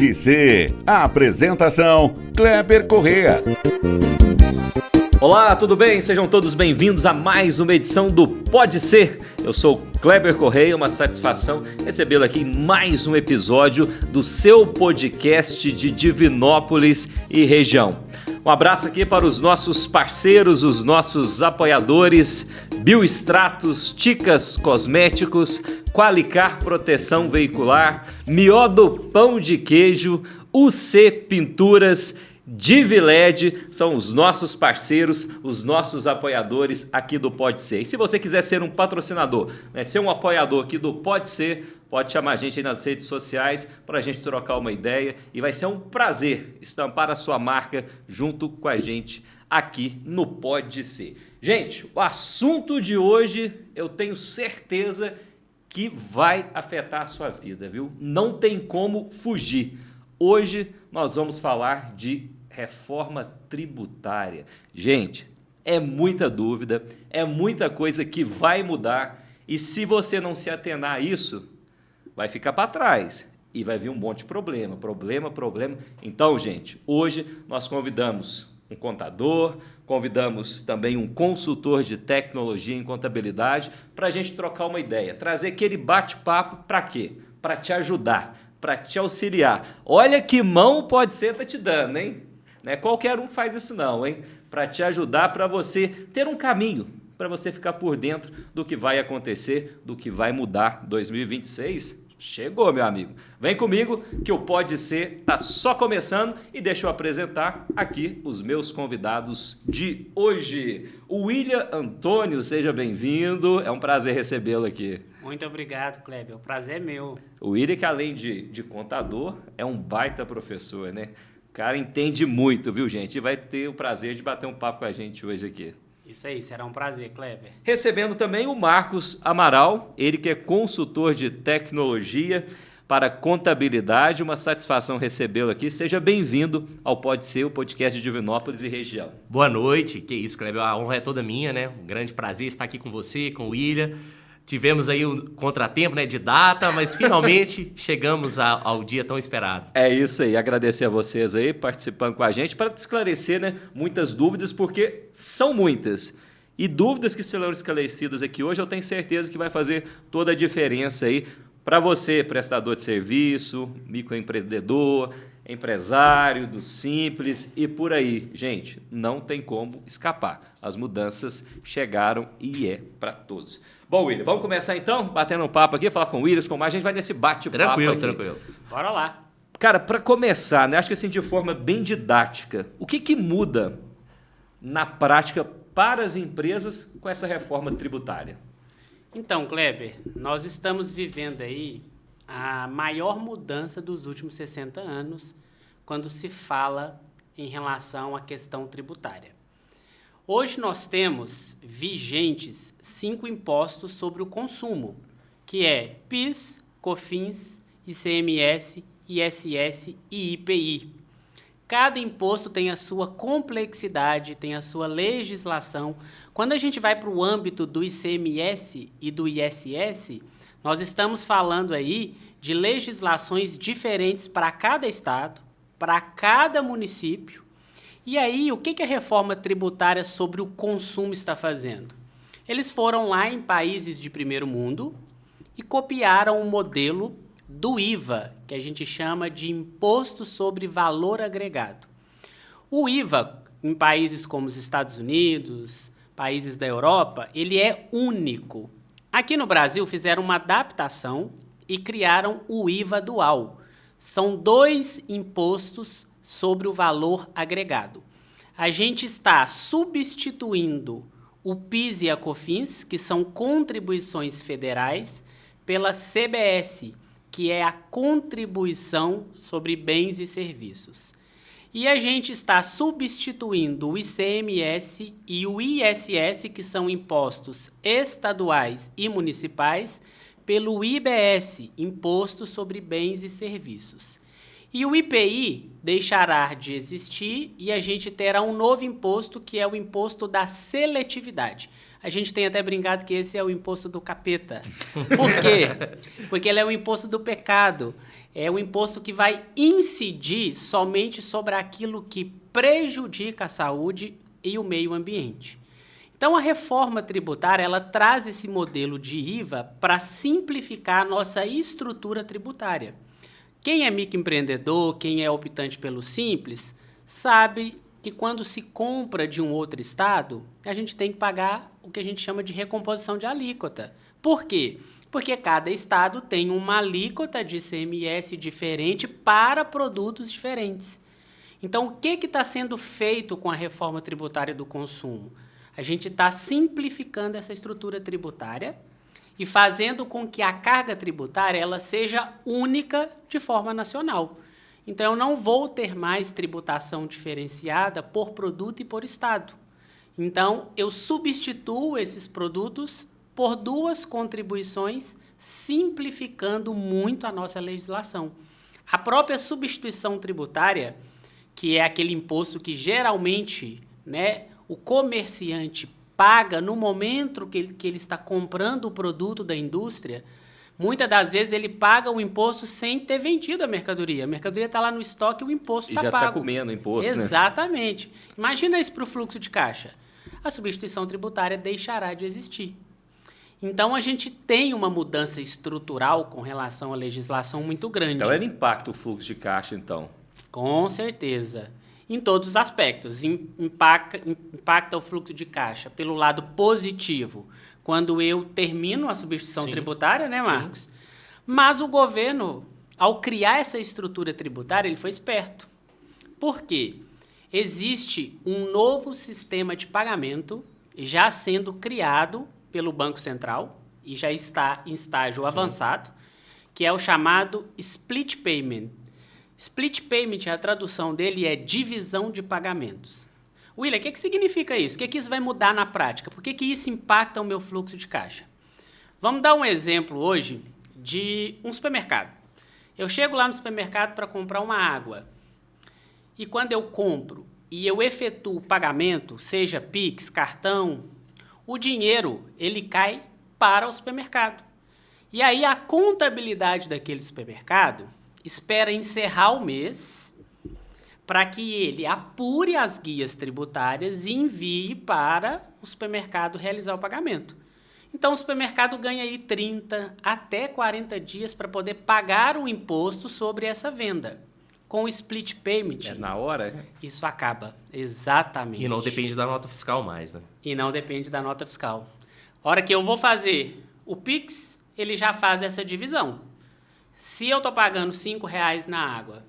Pode Ser. A apresentação, Kleber Correa. Olá, tudo bem? Sejam todos bem-vindos a mais uma edição do Pode Ser. Eu sou Kleber Correa, uma satisfação recebê-lo aqui em mais um episódio do seu podcast de Divinópolis e região. Um abraço aqui para os nossos parceiros, os nossos apoiadores, Biostratos, Ticas Cosméticos, Qualicar Proteção Veicular, Miodo Pão de Queijo, UC Pinturas, Diviled, são os nossos parceiros, os nossos apoiadores aqui do Pode Ser. E se você quiser ser um patrocinador, ser um apoiador aqui do Pode Ser, pode chamar a gente aí nas redes sociais para a gente trocar uma ideia e vai ser um prazer estampar a sua marca junto com a gente aqui no Pode Ser. Gente, o assunto de hoje eu tenho certeza que vai afetar a sua vida, viu? Não tem como fugir. Hoje nós vamos falar de reforma tributária. Gente, é muita dúvida, é muita coisa que vai mudar e se você não se atenar a isso, vai ficar para trás e vai vir um monte de problema. Então, gente, hoje nós convidamos um contador, convidamos também um consultor de tecnologia em contabilidade para a gente trocar uma ideia, trazer aquele bate-papo para quê? Para te ajudar, para te auxiliar. Olha que mão o Pode Ser tá te dando, hein? Não é qualquer um que faz isso não, hein? Para te ajudar, para você ter um caminho, para você ficar por dentro do que vai acontecer, do que vai mudar 2026. Chegou, meu amigo. Vem comigo que o Pode Ser está só começando e deixa eu apresentar aqui os meus convidados de hoje. O William Antônio, seja bem-vindo. É um prazer recebê-lo aqui. Muito obrigado, Kleber. O prazer é meu. O William, que além de contador, é um baita professor, né? O cara entende muito, viu, gente? E vai ter o prazer de bater um papo com a gente hoje aqui. Isso aí, será um prazer, Kleber. Recebendo também o Marcos Amaral, ele que é consultor de tecnologia para contabilidade. Uma satisfação recebê-lo aqui. Seja bem-vindo ao Pode Ser, o podcast de Divinópolis e região. Boa noite, que isso, Kleber, a honra é toda minha, né? Um grande prazer estar aqui com você, com o William. Tivemos aí um contratempo, né, de data, mas finalmente chegamos ao dia tão esperado. É isso aí, agradecer a vocês aí participando com a gente para esclarecer, né, muitas dúvidas, porque são muitas. E dúvidas que serão esclarecidas aqui hoje, eu tenho certeza que vai fazer toda a diferença aí para você, prestador de serviço, microempreendedor, empresário do Simples e por aí. Gente, não tem como escapar. As mudanças chegaram e é para todos. Bom, William, vamos começar então, batendo um papo aqui, falar com o William, com mais, a gente vai nesse bate-papo aqui. Tranquilo. Bora lá. Cara, para começar, né, acho que assim, de forma bem didática, o que muda na prática para as empresas com essa reforma tributária? Então, Kleber, nós estamos vivendo aí a maior mudança dos últimos 60 anos quando se fala em relação à questão tributária. Hoje nós temos vigentes 5 impostos sobre o consumo, que é PIS, COFINS, ICMS, ISS e IPI. Cada imposto tem a sua complexidade, tem a sua legislação. Quando a gente vai para o âmbito do ICMS e do ISS, nós estamos falando aí de legislações diferentes para cada estado, para cada município. E aí, o que a reforma tributária sobre o consumo está fazendo? Eles foram lá em países de primeiro mundo e copiaram o modelo do IVA, que a gente chama de Imposto sobre Valor Agregado. O IVA, em países como os Estados Unidos, países da Europa, ele é único. Aqui no Brasil fizeram uma adaptação e criaram o IVA dual. São 2 impostos sobre o valor agregado. A gente está substituindo o PIS e a COFINS, que são contribuições federais, pela CBS, que é a contribuição sobre bens e serviços. E a gente está substituindo o ICMS e o ISS, que são impostos estaduais e municipais, pelo IBS, Imposto sobre Bens e Serviços. E o IPI deixará de existir e a gente terá um novo imposto, que é o imposto da seletividade. A gente tem até brincado que esse é o imposto do capeta. Por quê? Porque ele é o imposto do pecado. é o imposto que vai incidir somente sobre aquilo que prejudica a saúde e o meio ambiente. Então, a reforma tributária, ela traz esse modelo de IVA para simplificar a nossa estrutura tributária. Quem é microempreendedor, quem é optante pelo Simples, sabe que quando se compra de um outro estado, a gente tem que pagar o que a gente chama de recomposição de alíquota. Por quê? Porque cada estado tem uma alíquota de ICMS diferente para produtos diferentes. Então, o que está sendo feito com a reforma tributária do consumo? A gente está simplificando essa estrutura tributária e fazendo com que a carga tributária ela seja única de forma nacional. Então, eu não vou ter mais tributação diferenciada por produto e por estado. Então, eu substituo esses produtos por 2 contribuições, simplificando muito a nossa legislação. A própria substituição tributária, que é aquele imposto que geralmente, né, o comerciante paga no momento que ele está comprando o produto da indústria, muitas das vezes ele paga o imposto sem ter vendido a mercadoria. A mercadoria está lá no estoque e o imposto está pago. E já está comendo o imposto, né? Exatamente. Imagina isso para o fluxo de caixa. A substituição tributária deixará de existir. Então, a gente tem uma mudança estrutural com relação à legislação muito grande. Então, ela impacta o fluxo de caixa, então. Com certeza. Em todos os aspectos. Impacta o fluxo de caixa pelo lado positivo, quando eu termino a substituição tributária, né, Marcos? Sim. Mas o governo, ao criar essa estrutura tributária, ele foi esperto. Por quê? Existe um novo sistema de pagamento já sendo criado pelo Banco Central e já está em estágio avançado, que é o chamado Split Payment. Split Payment, a tradução dele é divisão de pagamentos. William, o que significa isso? O que isso vai mudar na prática? Por que isso impacta o meu fluxo de caixa? Vamos dar um exemplo hoje de um supermercado. Eu chego lá no supermercado para comprar uma água. E quando eu compro e eu efetuo o pagamento, seja Pix, cartão, o dinheiro ele cai para o supermercado. E aí a contabilidade daquele supermercado espera encerrar o mês para que ele apure as guias tributárias e envie para o supermercado realizar o pagamento. Então, o supermercado ganha aí 30 até 40 dias para poder pagar o imposto sobre essa venda. Com o split payment... É na hora? Isso acaba, exatamente. E não depende da nota fiscal mais, né? E não depende da nota fiscal. A hora que eu vou fazer o Pix, ele já faz essa divisão. Se eu estou pagando R$5 na água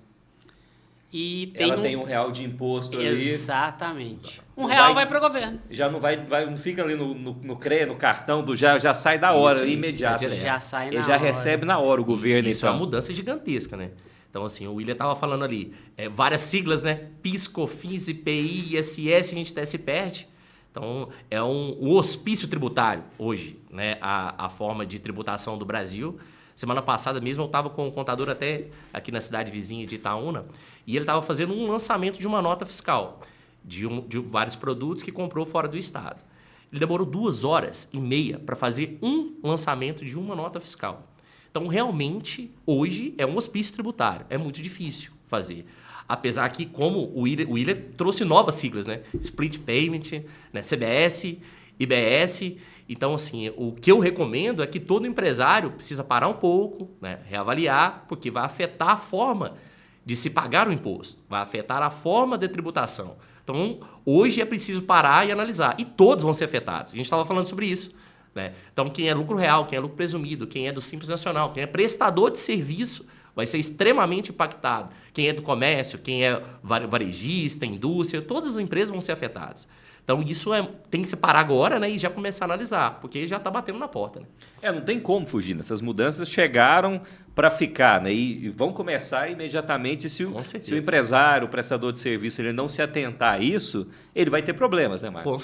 e tem ela tem R$1 de imposto ali. Exatamente. R$1 vai para o governo. Já não não fica ali no CRE, no cartão, já sai da hora, Isso, imediato. Já sai na hora. Ele já recebe na hora o governo. Isso então. é uma mudança gigantesca, né? Então, assim, o William estava falando ali, várias siglas, né? PIS, COFINS, IPI, ISS, a gente até se perde. Então, é um hospício tributário hoje, né? A forma de tributação do Brasil. Semana passada mesmo eu estava com um contador até aqui na cidade vizinha de Itaúna e ele estava fazendo um lançamento de uma nota fiscal de vários produtos que comprou fora do estado. Ele demorou 2h30 para fazer um lançamento de uma nota fiscal. Então, realmente, hoje é um hospício tributário. É muito difícil fazer. Apesar que, como o William trouxe novas siglas, né? Split Payment, né? CBS, IBS... Então, assim, o que eu recomendo é que todo empresário precisa parar um pouco, né, reavaliar, porque vai afetar a forma de se pagar o imposto, vai afetar a forma de tributação. Então, hoje é preciso parar e analisar. E todos vão ser afetados. A gente estava falando sobre isso, né? Então, quem é lucro real, quem é lucro presumido, quem é do Simples Nacional, quem é prestador de serviço, vai ser extremamente impactado. Quem é do comércio, quem é varejista, indústria, todas as empresas vão ser afetadas. Então, isso tem que se parar agora, né, e já começar a analisar, porque já está batendo na porta. Né? Não tem como fugir. Essas mudanças chegaram para ficar, né, e vão começar imediatamente. Se o empresário, o prestador de serviço, ele não se atentar a isso, ele vai ter problemas, né, Marcos? Com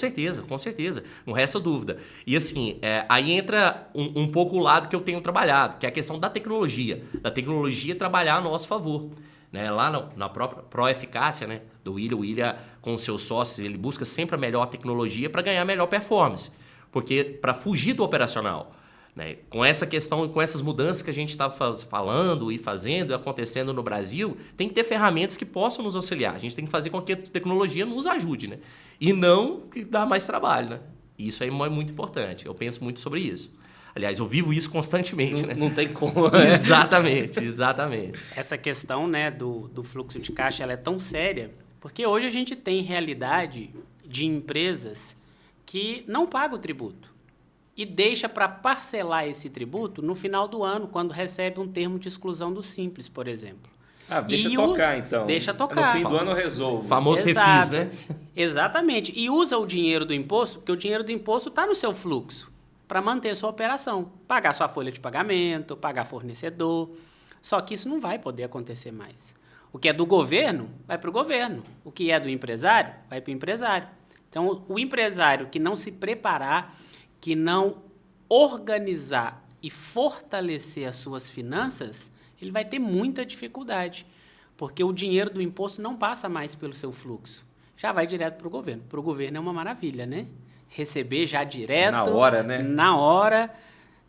certeza. Não resta dúvida. E assim, aí entra um pouco o lado que eu tenho trabalhado, que é a questão da tecnologia. Da tecnologia trabalhar a nosso favor. Né, lá na própria Proeficácia, né, do William, o William com os seus sócios, ele busca sempre a melhor tecnologia para ganhar melhor performance, porque para fugir do operacional, Né? Com essa questão, com essas mudanças que a gente está falando e fazendo e acontecendo no Brasil, tem que ter ferramentas que possam nos auxiliar. A gente tem que fazer com que a tecnologia nos ajude, né? E não que dá mais trabalho. Né? Isso aí é muito importante. Eu penso muito sobre isso. Aliás, eu vivo isso constantemente. Não, né? não tem como. Exatamente, exatamente. Essa questão, né, do fluxo de caixa ela é tão séria porque hoje a gente tem realidade de empresas que não pagam o tributo e deixa para parcelar esse tributo no final do ano, quando recebe um termo de exclusão do Simples, por exemplo. Deixa tocar, então. Deixa tocar. No fim do ano eu resolvo. O famoso refis, né? Exatamente. E usa o dinheiro do imposto, porque o dinheiro do imposto está no seu fluxo, para manter a sua operação. Pagar sua folha de pagamento, pagar fornecedor. Só que isso não vai poder acontecer mais. O que é do governo, vai para o governo. O que é do empresário, vai para o empresário. Então, o empresário que não se preparar, que não organizar e fortalecer as suas finanças, ele vai ter muita dificuldade, porque o dinheiro do imposto não passa mais pelo seu fluxo, já vai direto para o governo. Para o governo é uma maravilha, né? Receber já direto. Na hora, né? Na hora.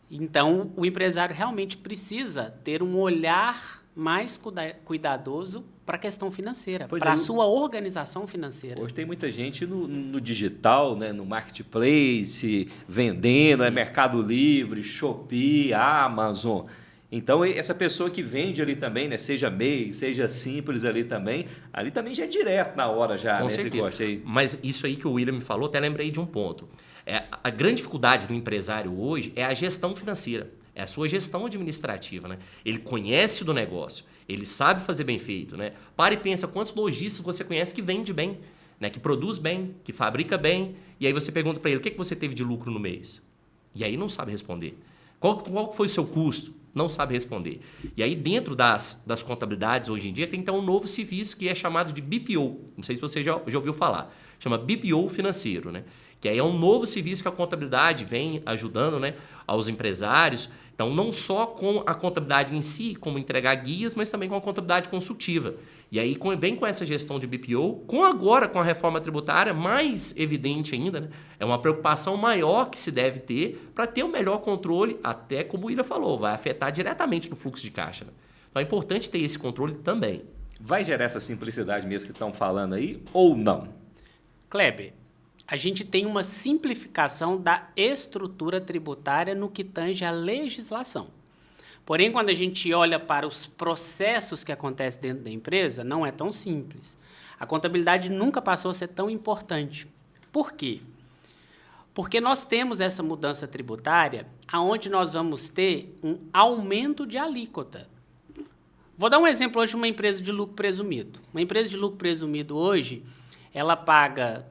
Então, o empresário realmente precisa ter um olhar mais cuidadoso para a questão financeira, para a sua organização financeira. Hoje tem muita gente no digital, né, no marketplace, vendendo, Mercado Livre, Shopee, Amazon. Então, essa pessoa que vende ali também, né, seja MEI, seja Simples ali também já é direto na hora já, Com né, certeza. esse corte aí. Mas isso aí que o William me falou, até lembrei de um ponto. A grande dificuldade do empresário hoje é a gestão financeira, é a sua gestão administrativa. Né? Ele conhece do negócio, ele sabe fazer bem feito. Né? Para e pensa quantos lojistas você conhece que vende bem, né? Que produz bem, que fabrica bem, e aí você pergunta para ele, o que você teve de lucro no mês? E aí não sabe responder. Qual foi o seu custo? Não sabe responder. E aí, dentro das contabilidades, hoje em dia, tem então um novo serviço que é chamado de BPO. Não sei se você já ouviu falar. Chama BPO financeiro, né? Que aí é um novo serviço que a contabilidade vem ajudando, né, aos empresários. Então, não só com a contabilidade em si, como entregar guias, mas também com a contabilidade consultiva. E aí vem com essa gestão de BPO, agora com a reforma tributária, mais evidente ainda, né? É uma preocupação maior que se deve ter para ter o melhor controle, até como o William falou, vai afetar diretamente no fluxo de caixa. Né? Então é importante ter esse controle também. Vai gerar essa simplicidade mesmo que estão falando aí ou não? Kleber, a gente tem uma simplificação da estrutura tributária no que tange à legislação. Porém, quando a gente olha para os processos que acontecem dentro da empresa, não é tão simples. A contabilidade nunca passou a ser tão importante. Por quê? Porque nós temos essa mudança tributária onde nós vamos ter um aumento de alíquota. Vou dar um exemplo hoje de uma empresa de lucro presumido. Uma empresa de lucro presumido hoje, ela paga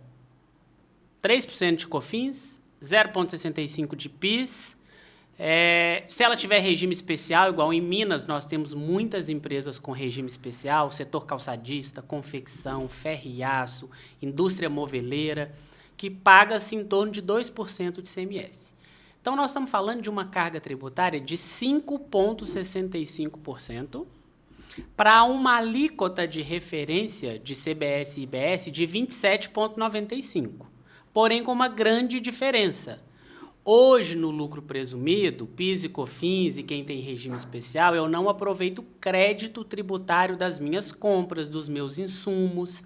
3% de COFINS, 0,65% de PIS. Se ela tiver regime especial, igual em Minas, nós temos muitas empresas com regime especial, setor calçadista, confecção, ferro e aço, indústria moveleira, que paga-se em torno de 2% de CMS. Então, nós estamos falando de uma carga tributária de 5,65% para uma alíquota de referência de CBS e IBS de 27,95%. Porém, com uma grande diferença. Hoje, no lucro presumido, PIS e COFINS e quem tem regime especial, eu não aproveito crédito tributário das minhas compras, dos meus insumos.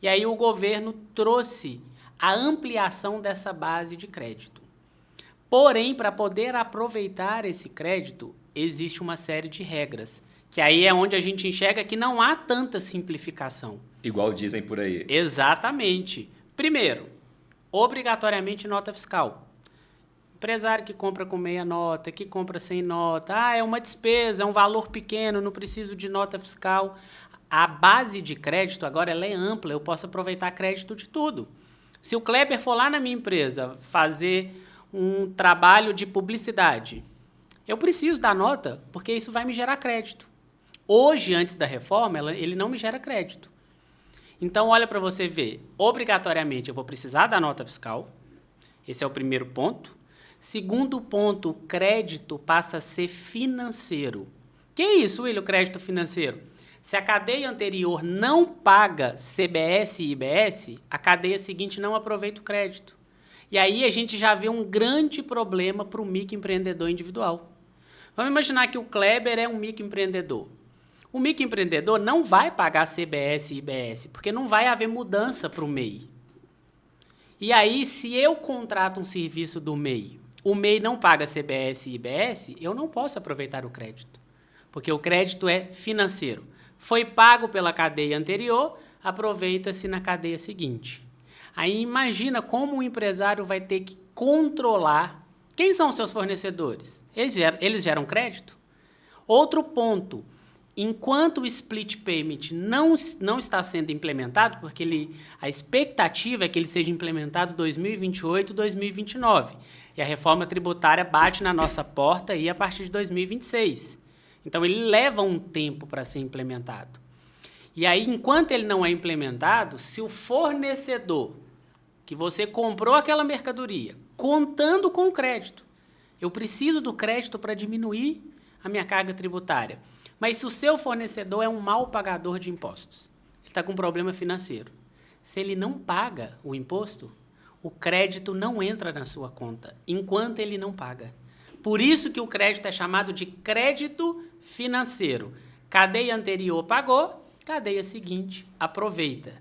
E aí o governo trouxe a ampliação dessa base de crédito. Porém, para poder aproveitar esse crédito, existe uma série de regras, que aí é onde a gente enxerga que não há tanta simplificação. Igual dizem por aí. Exatamente. Primeiro, obrigatoriamente nota fiscal. Empresário que compra com meia nota, que compra sem nota, é uma despesa, é um valor pequeno, não preciso de nota fiscal. A base de crédito agora ela é ampla, eu posso aproveitar crédito de tudo. Se o Kleber for lá na minha empresa fazer um trabalho de publicidade, eu preciso da nota, porque isso vai me gerar crédito. Hoje, antes da reforma, ele não me gera crédito. Então, olha para você ver, obrigatoriamente eu vou precisar da nota fiscal, esse é o primeiro ponto. Segundo ponto, o crédito passa a ser financeiro. Que é isso, William, o crédito financeiro? Se a cadeia anterior não paga CBS e IBS, a cadeia seguinte não aproveita o crédito. E aí a gente já vê um grande problema para o microempreendedor individual. Vamos imaginar que o Kleber é um microempreendedor. O microempreendedor não vai pagar CBS e IBS, porque não vai haver mudança para o MEI. E aí, se eu contrato um serviço do MEI, o MEI não paga CBS e IBS, eu não posso aproveitar o crédito, porque o crédito é financeiro. Foi pago pela cadeia anterior, aproveita-se na cadeia seguinte. Aí imagina como o empresário vai ter que controlar quem são os seus fornecedores. Eles geram crédito? Outro ponto, enquanto o split payment não está sendo implementado, porque a expectativa é que ele seja implementado em 2028, 2029. E a reforma tributária bate na nossa porta aí a partir de 2026. Então, ele leva um tempo para ser implementado. E aí, enquanto ele não é implementado, se o fornecedor que você comprou aquela mercadoria, contando com crédito, eu preciso do crédito para diminuir a minha carga tributária. Mas se o seu fornecedor é um mau pagador de impostos, ele está com um problema financeiro, se ele não paga o imposto, o crédito não entra na sua conta, enquanto ele não paga. Por isso que o crédito é chamado de crédito financeiro. Cadeia anterior pagou, cadeia seguinte aproveita.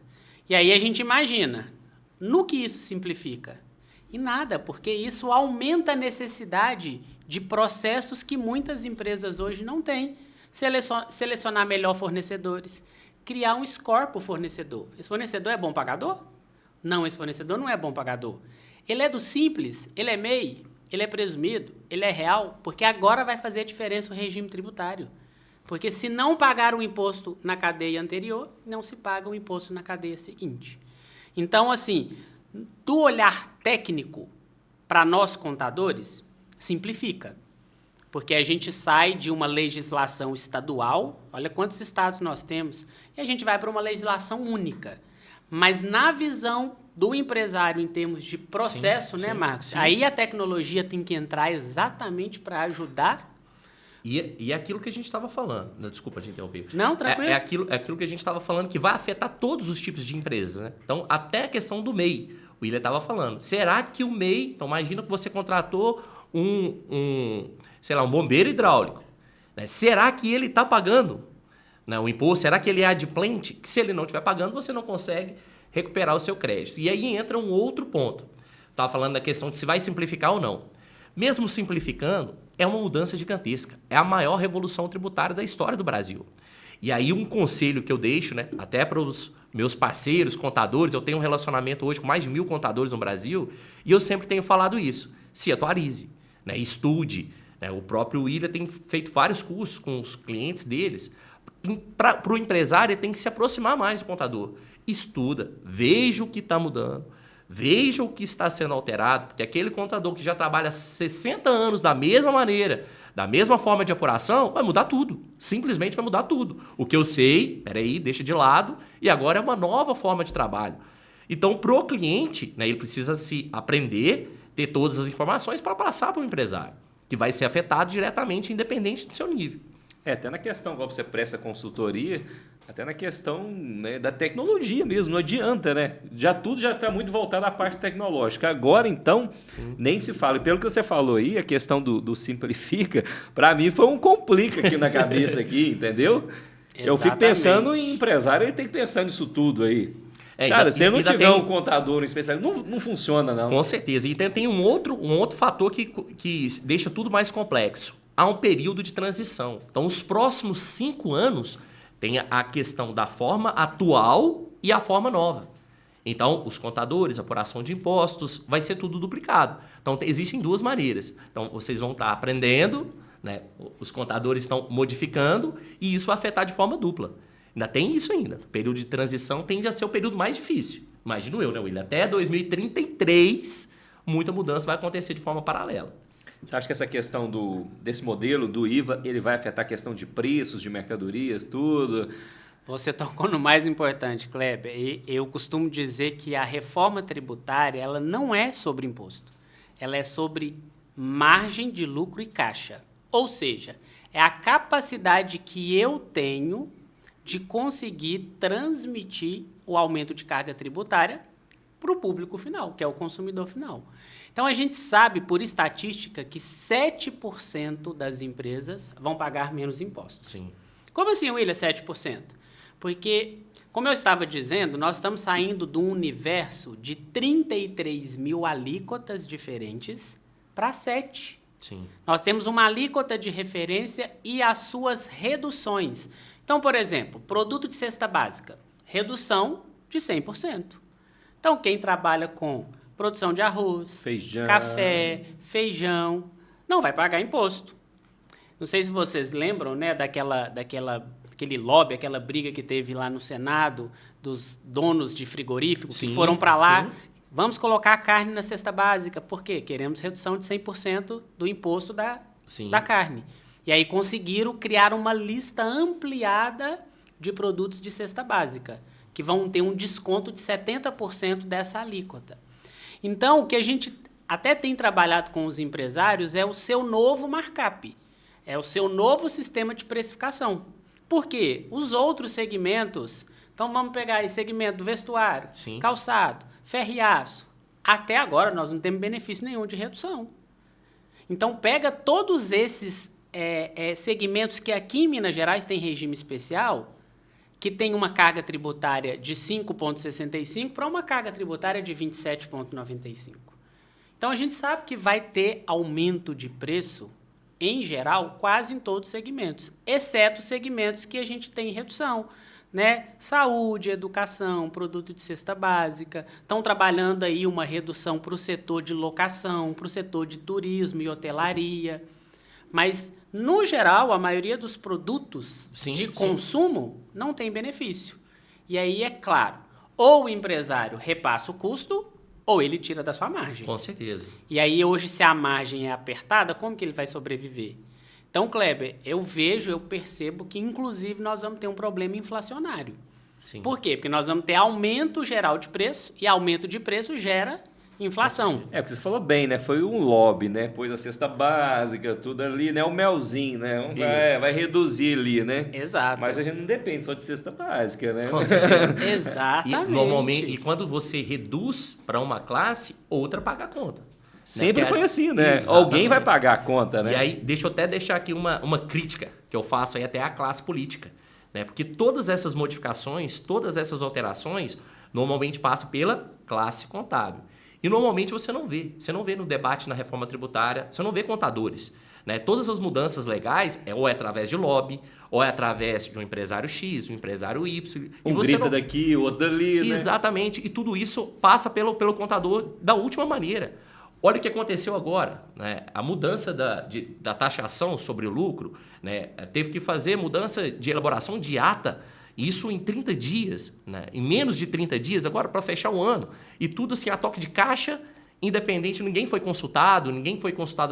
E aí a gente imagina, no que isso simplifica? Em nada, porque isso aumenta a necessidade de processos que muitas empresas hoje não têm. Selecionar melhor fornecedores, criar um score para o fornecedor. Esse fornecedor é bom pagador? Não, esse fornecedor não é bom pagador. Ele é do simples, ele é MEI, ele é presumido, ele é real, porque agora vai fazer a diferença o regime tributário. Porque se não pagar o imposto na cadeia anterior, não se paga o imposto na cadeia seguinte. Então, assim, do olhar técnico, para nós contadores, simplifica. Porque a gente sai de uma legislação estadual, olha quantos estados nós temos, e a gente vai para uma legislação única. Mas na visão do empresário em termos de processo, sim, né, Marcos? Sim. Aí a tecnologia tem que entrar exatamente para ajudar. E é aquilo que a gente estava falando. Desculpa te interromper. Não, tranquilo. É aquilo que a gente estava falando que vai afetar todos os tipos de empresas, né? Então, até a questão do MEI. O William estava falando. Será que o MEI... Então, imagina que você contratou um bombeiro hidráulico. Né? Será que ele está pagando, né, o imposto? Será que ele é adimplente? Que se ele não estiver pagando, você não consegue recuperar o seu crédito. E aí entra um outro ponto. Estava falando da questão de se vai simplificar ou não. Mesmo simplificando, é uma mudança gigantesca. É a maior revolução tributária da história do Brasil. E aí um conselho que eu deixo, né, até para os meus parceiros, contadores, eu tenho um relacionamento hoje com mais de 1.000 contadores no Brasil, e eu sempre tenho falado isso. Se atualize, né, estude. Né, o próprio William tem feito vários cursos com os clientes deles. Para o empresário, ele tem que se aproximar mais do contador. Estuda, veja o que está mudando, veja o que está sendo alterado, porque aquele contador que já trabalha 60 anos da mesma maneira, da mesma forma de apuração, vai mudar tudo. Simplesmente vai mudar tudo. O que eu sei, peraí, deixa de lado, e agora é uma nova forma de trabalho. Então, para o cliente, né, ele precisa se aprender, ter todas as informações para passar para o empresário, que vai ser afetado diretamente, independente do seu nível. Até na questão, como você presta consultoria, até na questão, né, da tecnologia mesmo, não adianta, né? Tudo já está muito voltado à parte tecnológica. Agora, então, sim, nem se fala. E pelo que você falou aí, a questão do simplifica, para mim foi um complica aqui na cabeça, aqui, entendeu? Exatamente. Eu fico pensando em empresário, ele tem que pensar nisso tudo aí. Cara, se não tiver um contador, um especialista, não funciona, não. Com certeza. E tem um outro fator que deixa tudo mais complexo. Há um período de transição. Então, os próximos 5 anos tem a questão da forma atual e a forma nova. Então, os contadores, apuração de impostos, vai ser tudo duplicado. Então, existem duas maneiras. Então, vocês vão estar aprendendo, né? Os contadores estão modificando e isso vai afetar de forma dupla. Ainda tem isso ainda. O período de transição tende a ser o período mais difícil. Imagino eu, né, William? Até 2033, muita mudança vai acontecer de forma paralela. Você acha que essa questão desse modelo do IVA, ele vai afetar a questão de preços, de mercadorias, tudo? Você tocou no mais importante, Kleber. E eu costumo dizer que a reforma tributária ela não é sobre imposto. Ela é sobre margem de lucro e caixa. Ou seja, é a capacidade que eu tenho de conseguir transmitir o aumento de carga tributária para o público final, que é o consumidor final. Então, a gente sabe, por estatística, que 7% das empresas vão pagar menos impostos. Sim. Como assim, William, 7%? Porque, como eu estava dizendo, nós estamos saindo de um universo de 33 mil alíquotas diferentes para 7. Sim. Nós temos uma alíquota de referência e as suas reduções. Então, por exemplo, produto de cesta básica, redução de 100%. Então, quem trabalha com produção de arroz, Feijão. café, feijão, não vai pagar imposto. Não sei se vocês lembram, né, aquele lobby, aquela briga que teve lá no Senado dos donos de frigorífico que Sim, foram para lá. sim. Vamos colocar a carne na cesta básica. Por quê? Queremos redução de 100% do imposto Sim. da carne. E aí conseguiram criar uma lista ampliada de produtos de cesta básica, que vão ter um desconto de 70% dessa alíquota. Então, o que a gente até tem trabalhado com os empresários é o seu novo markup, é o seu novo sistema de precificação. Por quê? Os outros segmentos, então vamos pegar aí segmento do vestuário, Sim. calçado, ferro e aço. Até agora nós não temos benefício nenhum de redução. Então pega todos esses segmentos que aqui em Minas Gerais tem regime especial, que tem uma carga tributária de 5,65 para uma carga tributária de 27,95. Então a gente sabe que vai ter aumento de preço, em geral, quase em todos os segmentos, exceto os segmentos que a gente tem redução, né? Saúde, educação, produto de cesta básica. Estão trabalhando aí uma redução para o setor de locação, para o setor de turismo e hotelaria. Mas, no geral, a maioria dos produtos de consumo não tem benefício. E aí, é claro, ou o empresário repassa o custo, ou ele tira da sua margem. Com certeza. E aí, hoje, se a margem é apertada, como que ele vai sobreviver? Então, Kleber, eu percebo que, inclusive, nós vamos ter um problema inflacionário. Sim. Por quê? Porque nós vamos ter aumento geral de preço, e aumento de preço gera inflação. É, porque você falou bem, né? Foi um lobby, né? Pôs a cesta básica, tudo ali, né? O melzinho, né? Vai reduzir ali, né? Exato. Mas a gente não depende só de cesta básica, né? Com certeza. Exatamente. Normalmente, quando você reduz para uma classe, outra paga a conta. Sempre Né? foi assim, né? Exatamente. Alguém vai pagar a conta, né? E aí, deixa eu até deixar aqui uma crítica que eu faço aí até à classe política. Né? Porque todas essas modificações, todas essas alterações, normalmente passam pela classe contábil. E normalmente você não vê. Você não vê no debate na reforma tributária, você não vê contadores. Né? Todas as mudanças legais ou é através de lobby, ou é através de um empresário X, um empresário Y. Um grita daqui, o outro dali, né? Exatamente. E tudo isso passa pelo contador da última maneira. Olha o que aconteceu agora. Né? A mudança da taxação sobre o lucro, né? Teve que fazer mudança de elaboração de ata, isso em 30 dias, né? Em menos de 30 dias, agora para fechar o ano. E tudo assim a toque de caixa, independente, ninguém foi consultado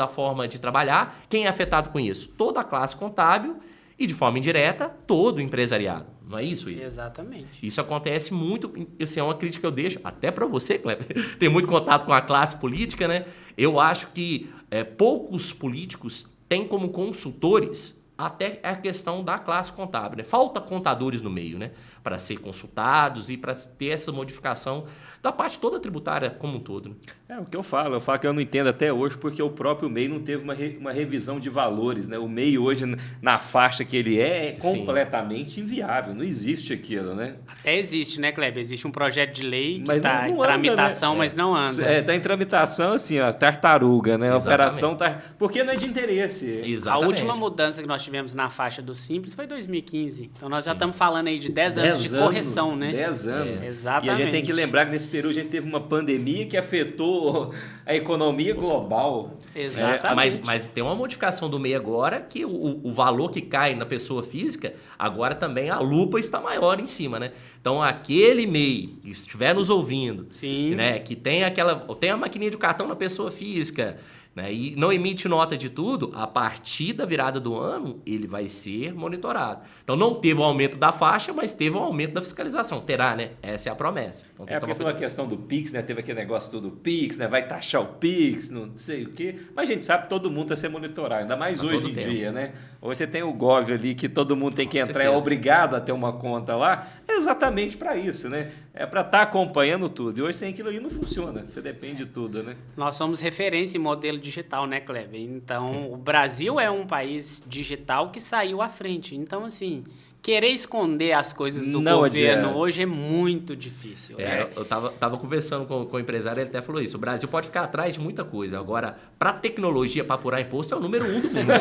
a forma de trabalhar. Quem é afetado com isso? Toda a classe contábil e, de forma indireta, todo o empresariado. Não é isso, Igor? Exatamente. Isso acontece muito, assim, é uma crítica que eu deixo até para você, Kleber. Tem muito contato com a classe política, né? Eu acho que poucos políticos têm como consultores até a questão da classe contábil, né? Falta contadores no meio, né? Para ser consultados e para ter essa modificação da parte toda tributária como um todo. Né? É o que eu falo que eu não entendo até hoje, porque o próprio MEI não teve uma revisão de valores, né? O MEI hoje, na faixa que ele é completamente inviável, não existe aquilo, né? Até existe, né, Kleber? Existe um projeto de lei que Mas está em não anda, tramitação, né? mas não anda. Está em tramitação, assim, ó, tartaruga, né? A Exatamente. operação porque não é de interesse. Exatamente. A última mudança que nós tivemos na faixa do Simples foi em 2015. Então nós já estamos falando aí de 10 anos de correção, né? 10 anos. Exatamente. E a gente tem que lembrar que nesse período a gente teve uma pandemia que afetou a economia global. Exatamente. Mas tem uma modificação do MEI agora que o valor que cai na pessoa física, agora também a lupa está maior em cima, né? Então, aquele MEI que estiver nos ouvindo, Sim. né, que tem a maquininha de cartão na pessoa física, né? E não emite nota de tudo, a partir da virada do ano, ele vai ser monitorado. Então, não teve o aumento da faixa, mas teve o aumento da fiscalização. Terá, né? Essa é a promessa. Então, Porque foi uma questão do Pix, né? Teve aquele negócio do Pix, né? Vai taxar o Pix, não sei o quê. Mas a gente sabe que todo mundo está sendo monitorado, ainda mais hoje em dia, né? Hoje você tem o Gov ali, que todo mundo tem que entrar, é obrigado a ter uma conta lá. É exatamente para isso, né? É para estar acompanhando tudo. E hoje sem aquilo aí não funciona. Você depende de tudo, né? Nós somos referência em modelo digital, né, Kleber? Então, o Brasil é um país digital que saiu à frente. Então, assim, querer esconder as coisas do governo hoje é muito difícil. Eu tava conversando com o empresário, ele até falou isso. O Brasil pode ficar atrás de muita coisa. Agora, para tecnologia, para apurar imposto, é o número 1 do mundo.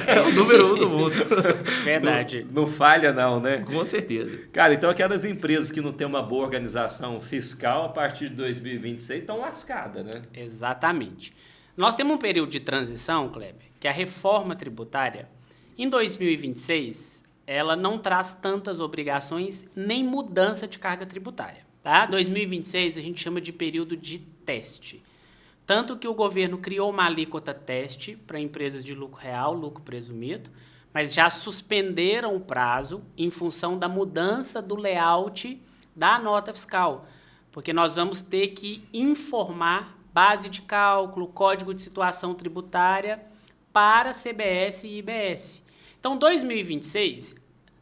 É o número 1 do mundo. Verdade. Não falha não, né? Com certeza. Cara, então aquelas empresas que não têm uma boa organização fiscal, a partir de 2026, estão lascadas, né? Exatamente. Nós temos um período de transição, Kleber, que a reforma tributária, em 2026, ela não traz tantas obrigações nem mudança de carga tributária. Tá? 2026 a gente chama de período de teste. Tanto que o governo criou uma alíquota teste para empresas de lucro real, lucro presumido, mas já suspenderam o prazo em função da mudança do layout da nota fiscal, porque nós vamos ter que informar base de cálculo, código de situação tributária para CBS e IBS. Então, 2026,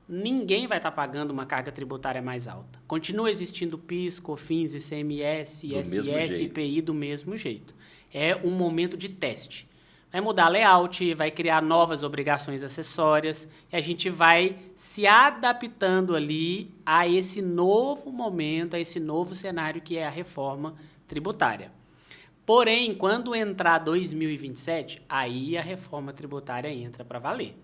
ninguém vai estar pagando uma carga tributária mais alta. Continua existindo PIS, COFINS, ICMS, ISS, IPI do mesmo jeito. É um momento de teste. Vai mudar layout, vai criar novas obrigações acessórias e a gente vai se adaptando ali a esse novo momento, a esse novo cenário que é a reforma tributária. Porém, quando entrar 2027, aí a reforma tributária entra para valer.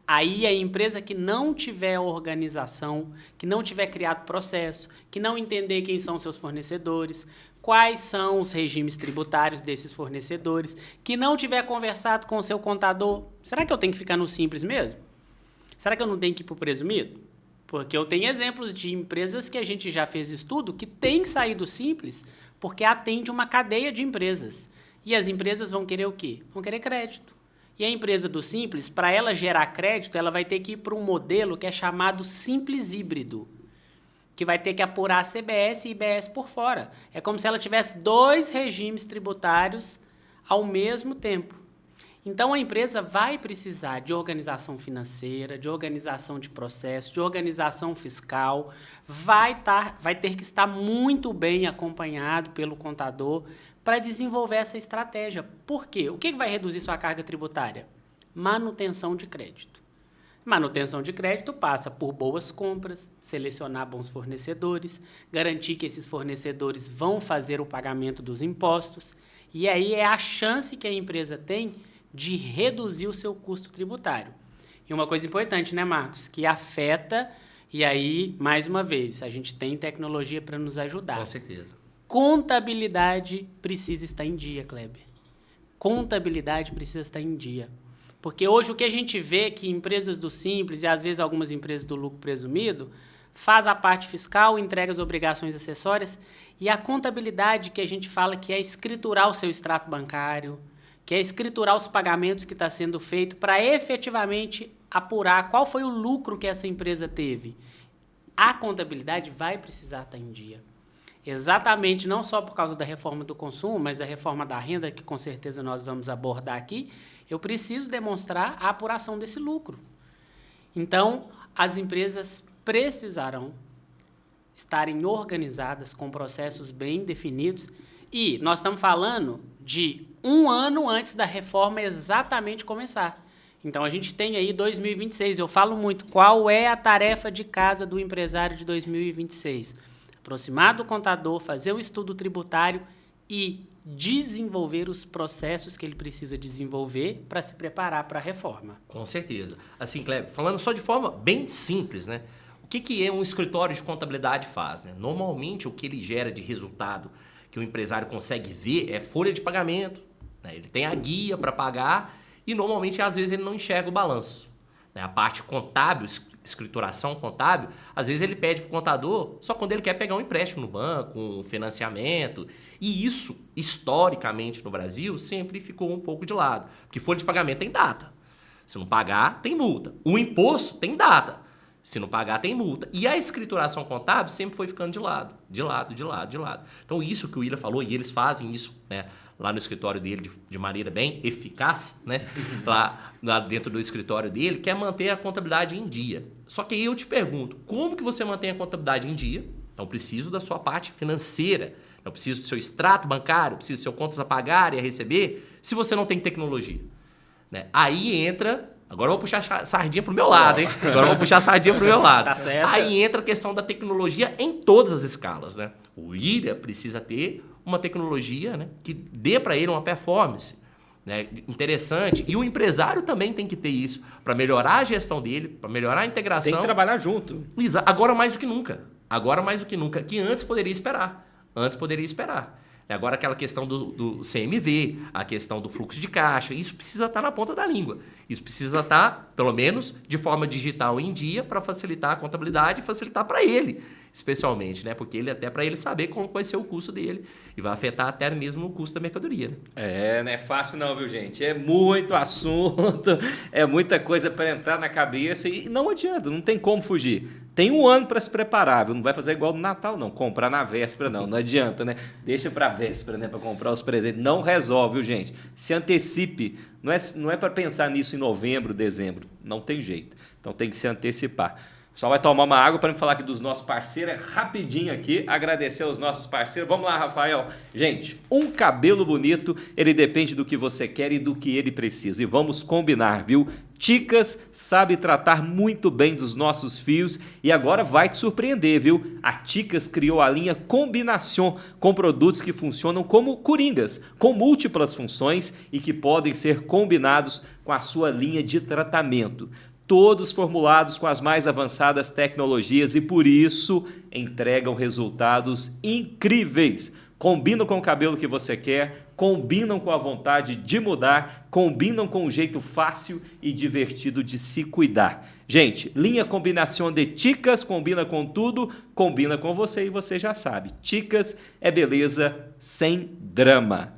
Aí a empresa que não tiver organização, que não tiver criado processo, que não entender quem são seus fornecedores, quais são os regimes tributários desses fornecedores, que não tiver conversado com o seu contador, será que eu tenho que ficar no simples mesmo? Será que eu não tenho que ir para o presumido? Porque eu tenho exemplos de empresas que a gente já fez estudo que tem que sair do simples porque atende uma cadeia de empresas. E as empresas vão querer o quê? Vão querer crédito. E a empresa do Simples, para ela gerar crédito, ela vai ter que ir para um modelo que é chamado Simples Híbrido, que vai ter que apurar CBS e IBS por fora. É como se ela tivesse 2 regimes tributários ao mesmo tempo. Então, a empresa vai precisar de organização financeira, de organização de processo, de organização fiscal, vai ter que estar muito bem acompanhado pelo contador para desenvolver essa estratégia. Por quê? O que vai reduzir sua carga tributária? Manutenção de crédito. Manutenção de crédito passa por boas compras, selecionar bons fornecedores, garantir que esses fornecedores vão fazer o pagamento dos impostos, e aí é a chance que a empresa tem de reduzir o seu custo tributário. E uma coisa importante, né, Marcos? Que afeta, e aí, mais uma vez, a gente tem tecnologia para nos ajudar. Com certeza. Contabilidade precisa estar em dia, Kleber. Contabilidade precisa estar em dia. Porque hoje o que a gente vê é que empresas do Simples e às vezes algumas empresas do lucro presumido faz a parte fiscal, entrega as obrigações acessórias e a contabilidade que a gente fala que é escriturar o seu extrato bancário, que é escriturar os pagamentos que está sendo feito para efetivamente apurar qual foi o lucro que essa empresa teve. A contabilidade vai precisar estar em dia. Exatamente, não só por causa da reforma do consumo, mas da reforma da renda, que com certeza nós vamos abordar aqui, eu preciso demonstrar a apuração desse lucro. Então, as empresas precisarão estarem organizadas com processos bem definidos e nós estamos falando de 1 ano antes da reforma exatamente começar. Então, a gente tem aí 2026. Eu falo muito, qual é a tarefa de casa do empresário de 2026? Aproximar do contador, fazer o estudo tributário e desenvolver os processos que ele precisa desenvolver para se preparar para a reforma. Com certeza. Assim, Kleber, falando só de forma bem simples, né? O que um escritório de contabilidade faz, né? Normalmente, o que ele gera de resultado que o empresário consegue ver é folha de pagamento, né? Ele tem a guia para pagar e, normalmente, às vezes, ele não enxerga o balanço, né? A parte contábil, escrituração contábil, às vezes ele pede para o contador só quando ele quer pegar um empréstimo no banco, um financiamento. E isso, historicamente no Brasil, sempre ficou um pouco de lado. Porque folha de pagamento tem data. Se não pagar, tem multa. O imposto tem data. Se não pagar, tem multa. E a escrituração contábil sempre foi ficando de lado. Então, isso que o William falou, e eles fazem isso, né, lá no escritório dele de maneira bem eficaz, né, lá dentro do escritório dele, que é manter a contabilidade em dia. Só que aí eu te pergunto, como que você mantém a contabilidade em dia? Então, eu preciso da sua parte financeira, eu preciso do seu extrato bancário, preciso do seu contas a pagar e a receber, se você não tem tecnologia. Né? Aí entra... Agora eu vou puxar a sardinha pro meu lado, hein? Tá certo. Aí entra a questão da tecnologia em todas as escalas, né? O William precisa ter uma tecnologia, né, que dê para ele uma performance, né, interessante. E o empresário também tem que ter isso para melhorar a gestão dele, para melhorar a integração. Tem que trabalhar junto. Agora mais do que nunca. Que antes poderia esperar. Agora aquela questão do CMV, a questão do fluxo de caixa, isso precisa estar na ponta da língua. Isso precisa estar, pelo menos, de forma digital em dia para facilitar a contabilidade e facilitar para ele, especialmente, né? Porque até para ele saber como vai ser o custo dele e vai afetar até mesmo o custo da mercadoria. Né? Não é fácil não, viu, gente? É muito assunto, é muita coisa para entrar na cabeça e não adianta, não tem como fugir. Tem um ano para se preparar, viu? Não vai fazer igual no Natal, não. Comprar na véspera, não. Não adianta, né? Deixa para véspera, né? Para comprar os presentes. Não resolve, viu, gente? Se antecipe. Não é para pensar nisso em novembro, dezembro. Não tem jeito. Então tem que se antecipar. Só vai tomar uma água para me falar aqui dos nossos parceiros. É rapidinho aqui, agradecer aos nossos parceiros. Vamos lá, Rafael. Gente, um cabelo bonito, ele depende do que você quer e do que ele precisa. E vamos combinar, viu? Ticas sabe tratar muito bem dos nossos fios e agora vai te surpreender, viu? A Ticas criou a linha Combinação com produtos que funcionam como coringas, com múltiplas funções e que podem ser combinados com a sua linha de tratamento. Todos formulados com as mais avançadas tecnologias e, por isso, entregam resultados incríveis. Combinam com o cabelo que você quer, combinam com a vontade de mudar, combinam com um jeito fácil e divertido de se cuidar. Gente, linha Combinação de Ticas combina com tudo, combina com você e você já sabe. Ticas é beleza sem drama.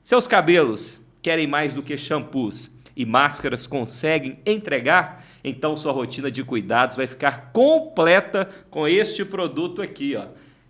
Seus cabelos querem mais do que shampoos e máscaras conseguem entregar? Então sua rotina de cuidados vai ficar completa com este produto aqui, ó.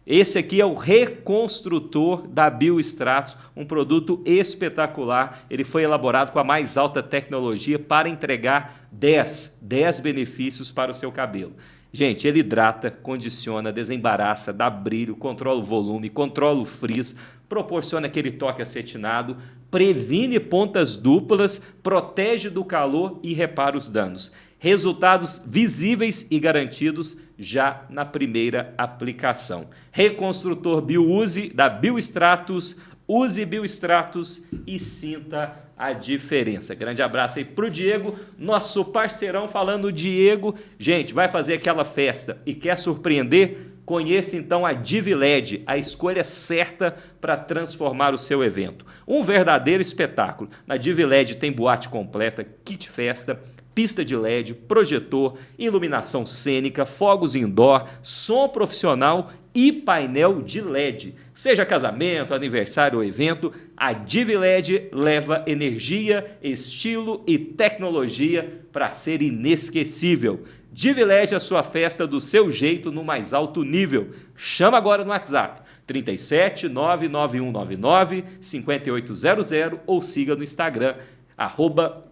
Esse aqui é o Reconstrutor da Biostratos, um produto espetacular. Ele foi elaborado com a mais alta tecnologia para entregar 10 benefícios para o seu cabelo. Gente, ele hidrata, condiciona, desembaraça, dá brilho, controla o volume, controla o frizz, proporciona aquele toque acetinado, previne pontas duplas, protege do calor e repara os danos. Resultados visíveis e garantidos já na primeira aplicação. Reconstrutor BioUse da Biostratos, use Biostratos e sinta a diferença. Grande abraço aí pro Diego, nosso parceirão. Falando Diego, gente, vai fazer aquela festa e quer surpreender? Conheça então a DivLED, a escolha certa para transformar o seu evento. Um verdadeiro espetáculo. Na DivLED tem boate completa, kit festa, pista de LED, projetor, iluminação cênica, fogos indoor, som profissional e painel de LED. Seja casamento, aniversário ou evento, a DivLED leva energia, estilo e tecnologia para ser inesquecível. DivLED, a sua festa do seu jeito no mais alto nível. Chama agora no WhatsApp 37 99199 5800 ou siga no Instagram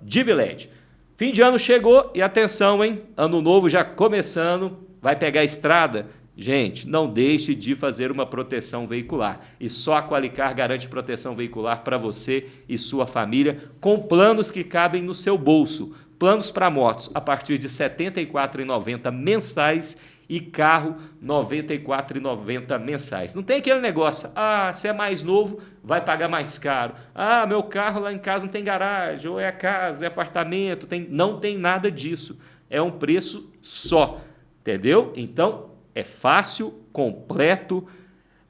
@DivLED. Fim de ano chegou e atenção, hein? Ano novo já começando, vai pegar a estrada? Gente, não deixe de fazer uma proteção veicular. E só a Qualicar garante proteção veicular para você e sua família com planos que cabem no seu bolso. Planos para motos a partir de R$ 74,90 mensais e carro R$ 94,90 mensais. Não tem aquele negócio, se é mais novo, vai pagar mais caro. Meu carro lá em casa não tem garagem, ou é casa, é apartamento, não tem nada disso. É um preço só, entendeu? Então, é fácil, completo,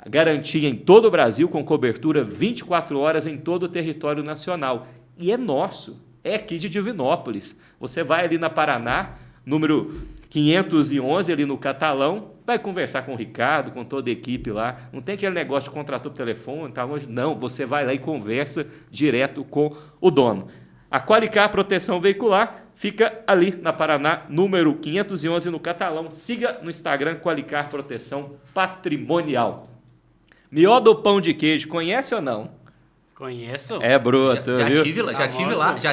garantia em todo o Brasil, com cobertura 24 horas em todo o território nacional. E é nosso. É aqui de Divinópolis. Você vai ali na Paraná, número 511 ali no Catalão, vai conversar com o Ricardo, com toda a equipe lá. Não tem aquele negócio de contratou por telefone, tá longe. Não, você vai lá e conversa direto com o dono. A Qualicar Proteção Veicular fica ali na Paraná, número 511 no Catalão. Siga no Instagram Qualicar Proteção Patrimonial. Mió do Pão de Queijo, conhece ou não? Conheço. É bruto, Já viu?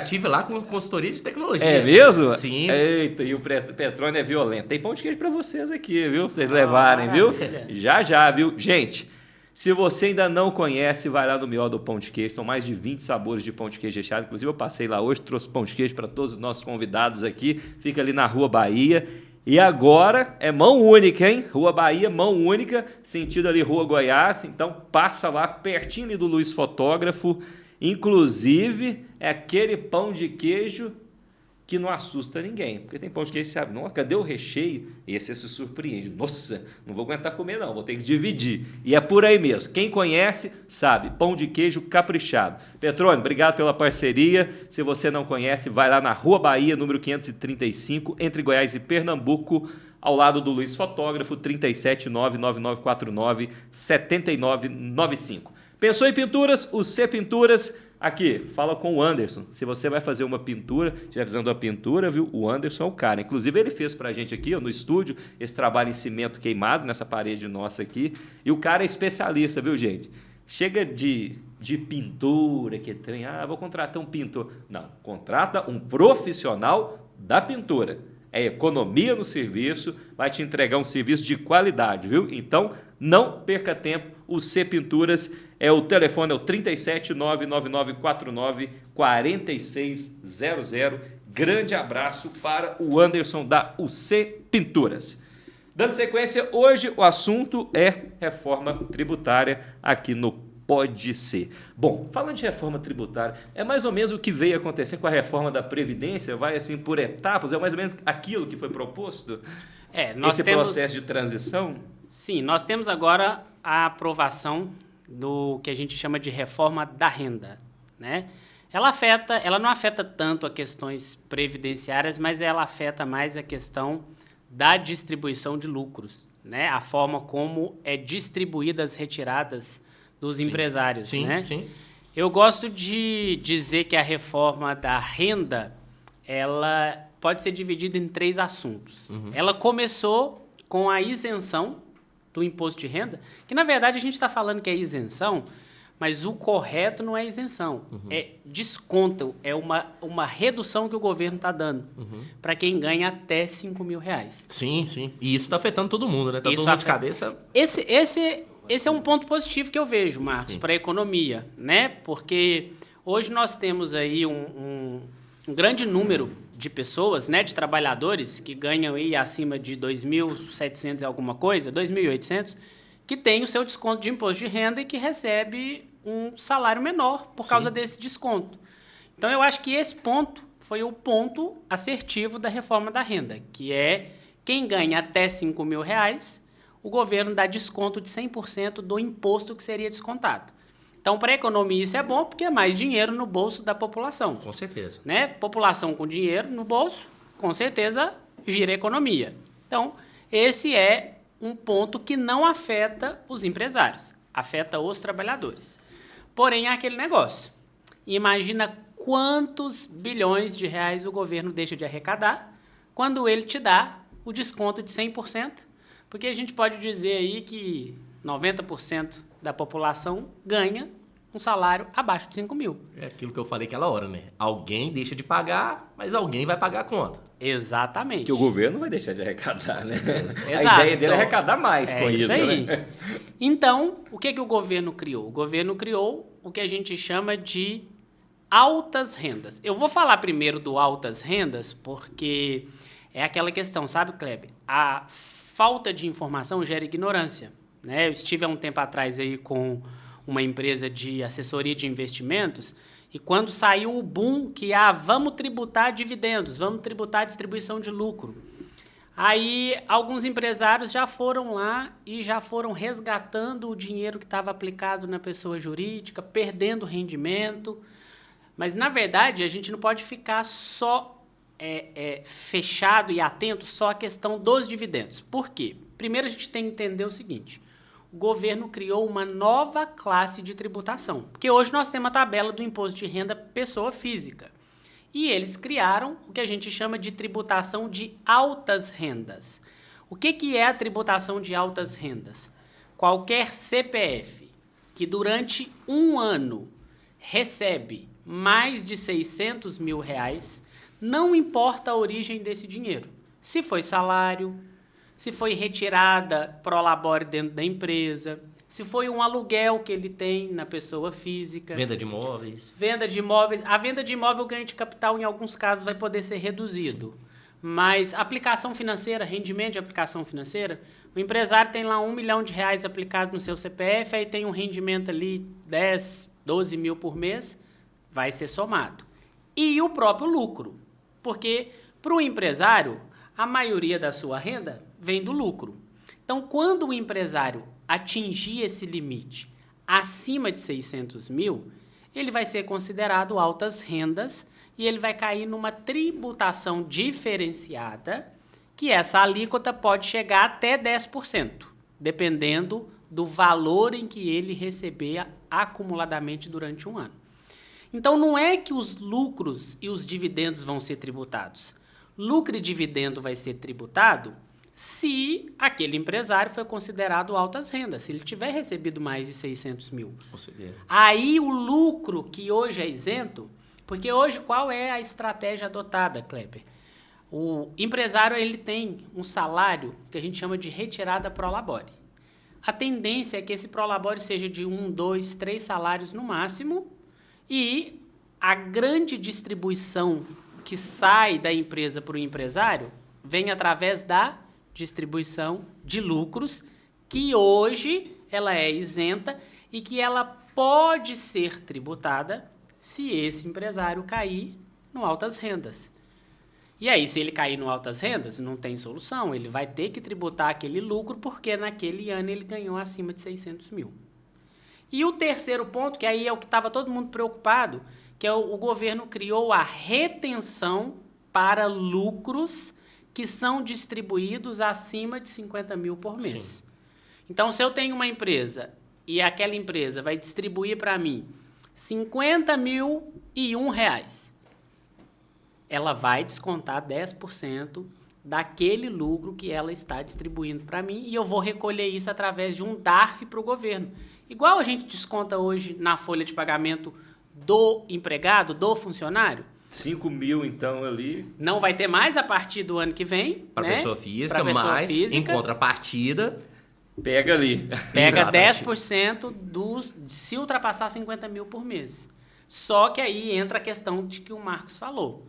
tive lá com consultoria de tecnologia. É mesmo? Sim. Eita, e o Petrônio é violento. Tem pão de queijo pra vocês aqui, viu? Pra vocês levarem, viu? Maravilha. Já, viu? Gente, se você ainda não conhece, vai lá no Mió do Pão de Queijo. São mais de 20 sabores de pão de queijo recheado. Inclusive, eu passei lá hoje, trouxe pão de queijo para todos os nossos convidados aqui. Fica ali na Rua Bahia. E agora é mão única, hein? Rua Bahia, mão única, sentido ali Rua Goiás. Então passa lá pertinho ali do Luiz Fotógrafo. Inclusive, é aquele pão de queijo que não assusta ninguém. Porque tem pão de queijo que você sabe, nossa, cadê o recheio? E esse se surpreende. Nossa, não vou aguentar comer não, vou ter que dividir. E é por aí mesmo. Quem conhece, sabe. Pão de queijo caprichado. Petrônio, obrigado pela parceria. Se você não conhece, vai lá na Rua Bahia, número 535, entre Goiás e Pernambuco, ao lado do Luiz Fotógrafo, 37999497995. Pensou em pinturas? O C Pinturas. Aqui, fala com o Anderson. Se você vai fazer uma pintura, estiver fazendo uma pintura, viu? O Anderson é o cara. Inclusive, ele fez pra gente aqui, ó, no estúdio, esse trabalho em cimento queimado, nessa parede nossa aqui. E o cara é especialista, viu, gente? Chega de pintura, que trem. Ah, vou contratar um pintor. Não, contrata um profissional da pintura. É economia no serviço, vai te entregar um serviço de qualidade, viu? Então, não perca tempo. O C Pinturas o telefone é o 37999494600. Grande abraço para o Anderson da UC Pinturas. Dando sequência, hoje o assunto é reforma tributária aqui no Pode Ser. Bom, falando de reforma tributária, é mais ou menos o que veio acontecer com a reforma da Previdência, vai assim por etapas, é mais ou menos aquilo que foi proposto? Nós Esse temos, processo de transição? Sim, nós temos agora a aprovação do que a gente chama de reforma da renda, né? Ela não afeta tanto as questões previdenciárias, mas ela afeta mais a questão da distribuição de lucros, né? A forma como é distribuída as retiradas dos empresários, né? Sim. Eu gosto de dizer que a reforma da renda, ela pode ser dividida em 3 assuntos. Ela começou com a isenção do imposto de renda, que na verdade a gente está falando que é isenção, mas o correto não é isenção, é desconto, é uma redução que o governo está dando para quem ganha até R$5.000. Sim. E isso está afetando todo mundo, né? Tá Isso todo mundo de afeta. cabeça. Esse é um ponto positivo que eu vejo, Marcos, para a economia, né? Porque hoje nós temos aí um grande número de pessoas, né, de trabalhadores que ganham aí acima de 2.700 e alguma coisa, 2.800, que tem o seu desconto de imposto de renda e que recebe um salário menor por causa desse desconto. Então, eu acho que esse ponto foi o ponto assertivo da reforma da renda, que é quem ganha até R$5.000, o governo dá desconto de 100% do imposto que seria descontado. Então, para a economia isso é bom porque é mais dinheiro no bolso da população. Com certeza. Né? População com dinheiro no bolso, com certeza, gira a economia. Então, esse é um ponto que não afeta os empresários, afeta os trabalhadores. Porém, é aquele negócio. Imagina quantos bilhões de reais o governo deixa de arrecadar quando ele te dá o desconto de 100%, porque a gente pode dizer aí que 90% da população ganha um salário abaixo de 5.000. É aquilo que eu falei aquela hora, né? Alguém deixa de pagar, mas alguém vai pagar a conta. Exatamente. Que o governo não vai deixar de arrecadar, né? A Exato. ideia dele é arrecadar mais com isso, aí. né? Então, o que o governo criou? O governo criou o que a gente chama de altas rendas. Eu vou falar primeiro do altas rendas, porque é aquela questão, sabe, Kleber? A falta de informação gera ignorância, né? Eu estive há um tempo atrás aí com uma empresa de assessoria de investimentos e quando saiu o boom que vamos tributar dividendos, vamos tributar distribuição de lucro. Aí alguns empresários já foram lá e já foram resgatando o dinheiro que estava aplicado na pessoa jurídica, perdendo rendimento. Mas, na verdade, a gente não pode ficar só fechado e atento só à questão dos dividendos. Por quê? Primeiro a gente tem que entender o seguinte: o governo criou uma nova classe de tributação, porque hoje nós temos a tabela do imposto de renda pessoa física. E eles criaram o que a gente chama de tributação de altas rendas. O que é a tributação de altas rendas? Qualquer CPF que durante um ano recebe mais de R$600 mil, não importa a origem desse dinheiro. Se foi salário, se foi retirada pro labore dentro da empresa, se foi um aluguel que ele tem na pessoa física. Venda de imóveis. Venda de imóveis. A venda de imóvel, o ganho de capital, em alguns casos, vai poder ser reduzido. Sim. Mas aplicação financeira, rendimento de aplicação financeira, o empresário tem lá R$1 milhão aplicado no seu CPF, aí tem um rendimento ali 10, 12 mil por mês, vai ser somado. E o próprio lucro, porque para o empresário, a maioria da sua renda vem do lucro. Então, quando o empresário atingir esse limite acima de 600 mil, ele vai ser considerado altas rendas e ele vai cair numa tributação diferenciada, que essa alíquota pode chegar até 10%, dependendo do valor em que ele receber acumuladamente durante um ano. Então, não é que os lucros e os dividendos vão ser tributados. Lucro e dividendo vai ser tributado se aquele empresário foi considerado altas rendas, se ele tiver recebido mais de 600 mil. Aí o lucro, que hoje é isento, porque hoje qual é a estratégia adotada, Kleber? O empresário ele tem um salário que a gente chama de retirada pro labore. A tendência é que esse pro labore seja de 1, 2, 3 salários no máximo, e a grande distribuição que sai da empresa para o empresário vem através da distribuição de lucros, que hoje ela é isenta e que ela pode ser tributada se esse empresário cair no altas rendas. E aí, se ele cair no altas rendas, não tem solução, ele vai ter que tributar aquele lucro porque naquele ano ele ganhou acima de 600 mil. E o terceiro ponto, que aí é o que estava todo mundo preocupado, que é o governo criou a retenção para lucros que são distribuídos acima de 50 mil por mês. Sim. Então, se eu tenho uma empresa e aquela empresa vai distribuir para mim R$50.001, ela vai descontar 10% daquele lucro que ela está distribuindo para mim e eu vou recolher isso através de um DARF para o governo. Igual a gente desconta hoje na folha de pagamento do empregado, do funcionário. 5 mil, então, ali. Não vai ter mais a partir do ano que vem. Para pessoa física, mas em contrapartida, pega ali. Pega 10% se ultrapassar 50 mil por mês. Só que aí entra a questão de que o Marcos falou.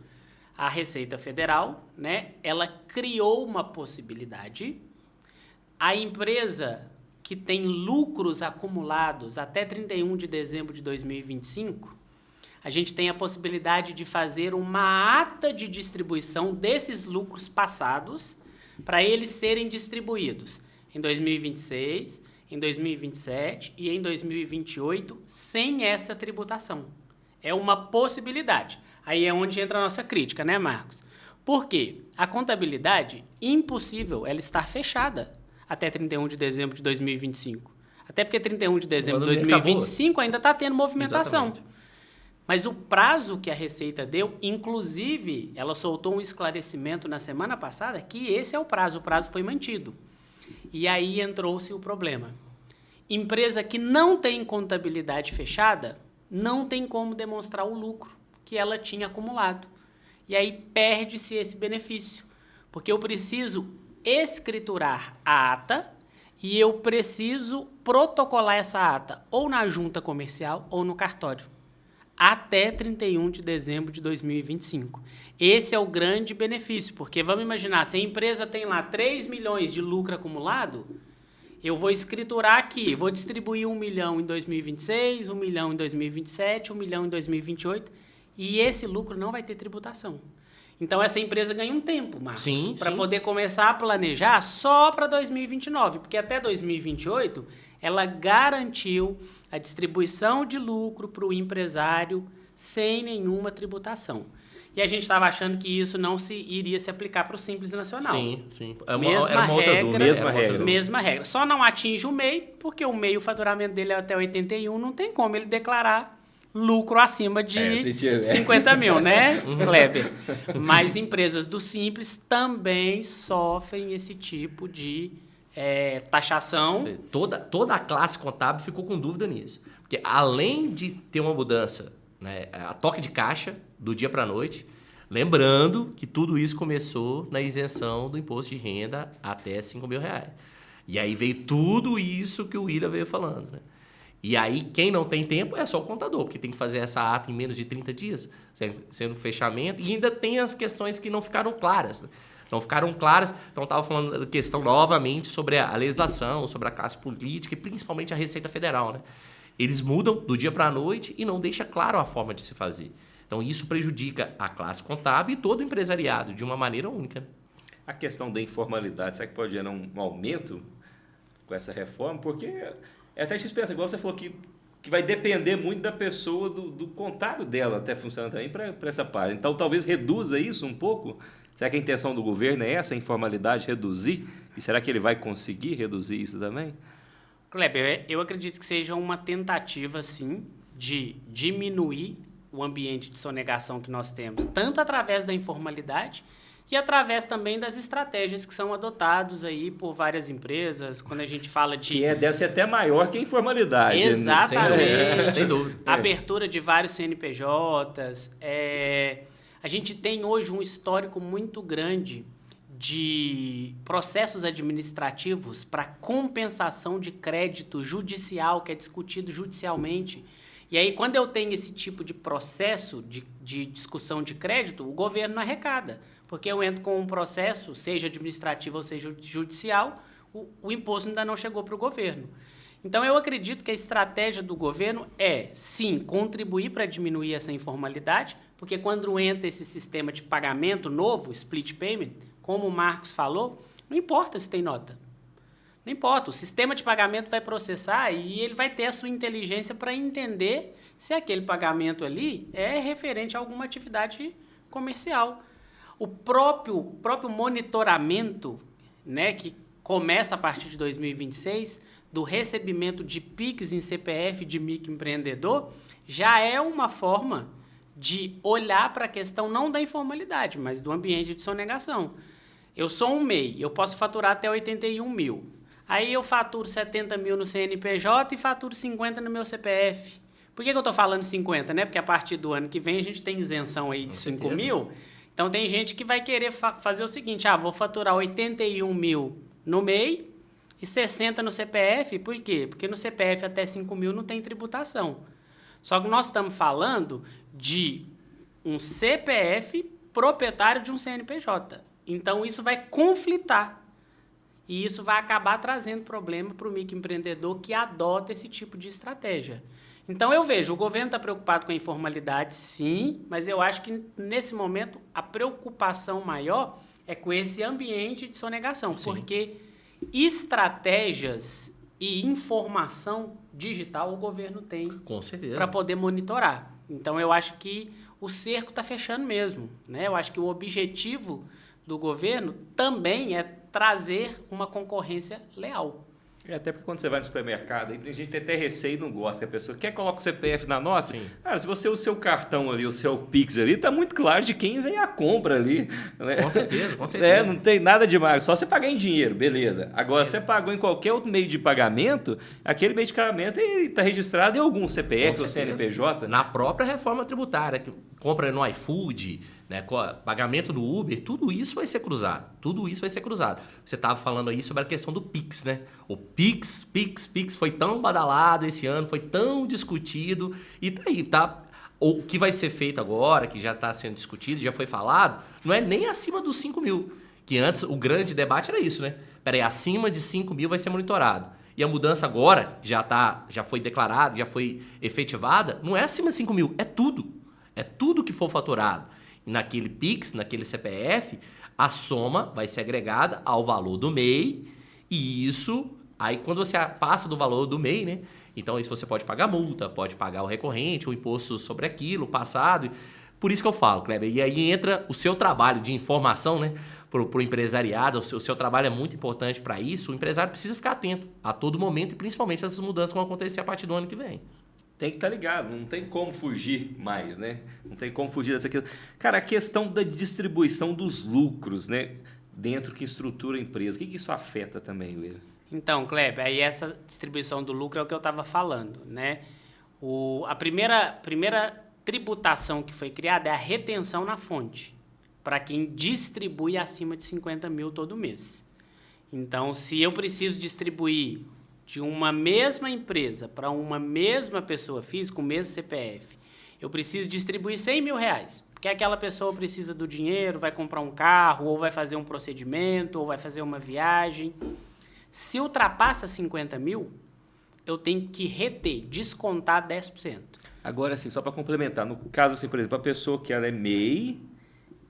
A Receita Federal, né, ela criou uma possibilidade. A empresa que tem lucros acumulados até 31 de dezembro de 2025, a gente tem a possibilidade de fazer uma ata de distribuição desses lucros passados para eles serem distribuídos em 2026, em 2027 e em 2028 sem essa tributação. É uma possibilidade. Aí é onde entra a nossa crítica, né, Marcos? Por quê? A contabilidade, impossível ela estar fechada até 31 de dezembro de 2025. Até porque 31 de dezembro de 2025 ainda está tendo movimentação. Exatamente. Mas o prazo que a Receita deu, inclusive, ela soltou um esclarecimento na semana passada que esse é o prazo foi mantido. E aí entrou-se o problema. Empresa que não tem contabilidade fechada, não tem como demonstrar o lucro que ela tinha acumulado. E aí perde-se esse benefício. Porque eu preciso escriturar a ata e eu preciso protocolar essa ata ou na junta comercial ou no cartório. Até 31 de dezembro de 2025. Esse é o grande benefício, porque vamos imaginar, se a empresa tem lá 3 milhões de lucro acumulado, eu vou escriturar aqui, vou distribuir 1 milhão em 2026, 1 milhão em 2027, 1 milhão em 2028, e esse lucro não vai ter tributação. Então, essa empresa ganha um tempo, Marcos, para poder começar a planejar só para 2029, porque até 2028 ela garantiu a distribuição de lucro para o empresário sem nenhuma tributação. E a gente estava achando que isso não iria se aplicar para o Simples Nacional. Sim. Mesma regra. Só não atinge o MEI, porque o MEI, o faturamento dele é até 81, não tem como ele declarar lucro acima de 50 mil, né, Kleber? Mas empresas do Simples também sofrem esse tipo de taxação. Toda a classe contábil ficou com dúvida nisso. Porque além de ter uma mudança, né, a toque de caixa do dia para a noite, lembrando que tudo isso começou na isenção do imposto de renda até R$5 mil. E aí veio tudo isso que o William veio falando, né? E aí, quem não tem tempo é só o contador, porque tem que fazer essa ata em menos de 30 dias, sendo um fechamento. E ainda tem as questões que não ficaram claras, né? Não ficaram claras. Então, estava falando da questão novamente sobre a legislação, sobre a classe política e principalmente a Receita Federal, né? Eles mudam do dia para a noite e não deixa claro a forma de se fazer. Então, isso prejudica a classe contábil e todo o empresariado de uma maneira única, né? A questão da informalidade, será que pode gerar um aumento com essa reforma? Porque é até a gente pensa, igual você falou, que vai depender muito da pessoa, do contábil dela até funcionar também para essa parte. Então, talvez reduza isso um pouco. Será que a intenção do governo é essa, a informalidade, reduzir? E será que ele vai conseguir reduzir isso também? Kleber, eu acredito que seja uma tentativa, sim, de diminuir o ambiente de sonegação que nós temos, tanto através da informalidade e através também das estratégias que são adotadas aí por várias empresas, quando a gente fala de... Que deve ser até maior que a informalidade. Exatamente. Sem dúvida. Abertura de vários CNPJs. A gente tem hoje um histórico muito grande de processos administrativos para compensação de crédito judicial, que é discutido judicialmente. E aí, quando eu tenho esse tipo de processo de discussão de crédito, o governo não arrecada. Porque eu entro com um processo, seja administrativo ou seja judicial, o imposto ainda não chegou para o governo. Então, eu acredito que a estratégia do governo é, sim, contribuir para diminuir essa informalidade, porque quando entra esse sistema de pagamento novo, split payment, como o Marcos falou, não importa se tem nota. Não importa, o sistema de pagamento vai processar e ele vai ter a sua inteligência para entender se aquele pagamento ali é referente a alguma atividade comercial. O próprio monitoramento, né, que começa a partir de 2026, do recebimento de PIX em CPF de microempreendedor, já é uma forma de olhar para a questão não da informalidade, mas do ambiente de sonegação. Eu sou um MEI, eu posso faturar até 81 mil. Aí eu faturo 70 mil no CNPJ e faturo 50 no meu CPF. Por que eu estou falando 50? Né? Porque a partir do ano que vem a gente tem isenção aí de 5 mil. Então tem gente que vai querer fazer o seguinte, vou faturar 81 mil no MEI e 60 no CPF. Por quê? Porque no CPF até 5 mil não tem tributação. Só que nós estamos falando de um CPF proprietário de um CNPJ. Então isso vai conflitar. E isso vai acabar trazendo problema para o microempreendedor que adota esse tipo de estratégia. Então, eu vejo, o governo está preocupado com a informalidade, sim, mas eu acho que, nesse momento, a preocupação maior é com esse ambiente de sonegação, sim, porque estratégias e informação digital o governo tem para poder monitorar. Então, eu acho que o cerco está fechando mesmo, né? Eu acho que o objetivo do governo também é trazer uma concorrência leal. Até porque quando você vai no supermercado, tem gente que tem até receio e não gosta, que a pessoa quer colocar o CPF na nota. Sim. Cara, se você usa o seu cartão ali, o seu Pix ali, tá muito claro de quem vem a compra ali. Né? Com certeza, com certeza. Não tem nada demais, só você pagar em dinheiro, beleza. Agora, você pagou em qualquer outro meio de pagamento, aquele meio de pagamento está registrado em algum CPF ou CNPJ. Na própria reforma tributária, que compra no iFood, né, pagamento no Uber, tudo isso vai ser cruzado. Tudo isso vai ser cruzado. Você estava falando aí sobre a questão do Pix, né? O Pix foi tão badalado esse ano, foi tão discutido. E tá aí, tá? O que vai ser feito agora, que já está sendo discutido, já foi falado, não é nem acima dos 5 mil. Que antes o grande debate era isso, né? Peraí, acima de 5 mil vai ser monitorado. E a mudança agora, já foi declarada, já foi efetivada, não é acima de 5 mil, é tudo. É tudo que for faturado. Naquele Pix, naquele CPF, a soma vai ser agregada ao valor do MEI e isso, aí quando você passa do valor do MEI, né, Então, isso você pode pagar multa, pode pagar o recorrente, o imposto sobre aquilo, o passado. Por isso que eu falo, Kleber. E aí entra o seu trabalho de informação, né? Para o empresariado, o seu trabalho é muito importante para isso. O empresário precisa ficar atento a todo momento e principalmente essas mudanças que vão acontecer a partir do ano que vem. Tem que estar ligado, não tem como fugir mais, né? Não tem como fugir dessa questão. Cara, a questão da distribuição dos lucros, né? Dentro que estrutura a empresa, o que isso afeta também, Will? Então, Kleber, aí essa distribuição do lucro é o que eu estava falando, né? A primeira tributação que foi criada é a retenção na fonte, para quem distribui acima de 50 mil todo mês. Então, se eu preciso distribuir de uma mesma empresa para uma mesma pessoa física, o mesmo CPF, eu preciso distribuir 100 mil reais, porque aquela pessoa precisa do dinheiro, vai comprar um carro, ou vai fazer um procedimento, ou vai fazer uma viagem. Se ultrapassa 50 mil, eu tenho que reter, descontar 10%. Agora, assim, só para complementar, no caso, assim, por exemplo, a pessoa que ela é MEI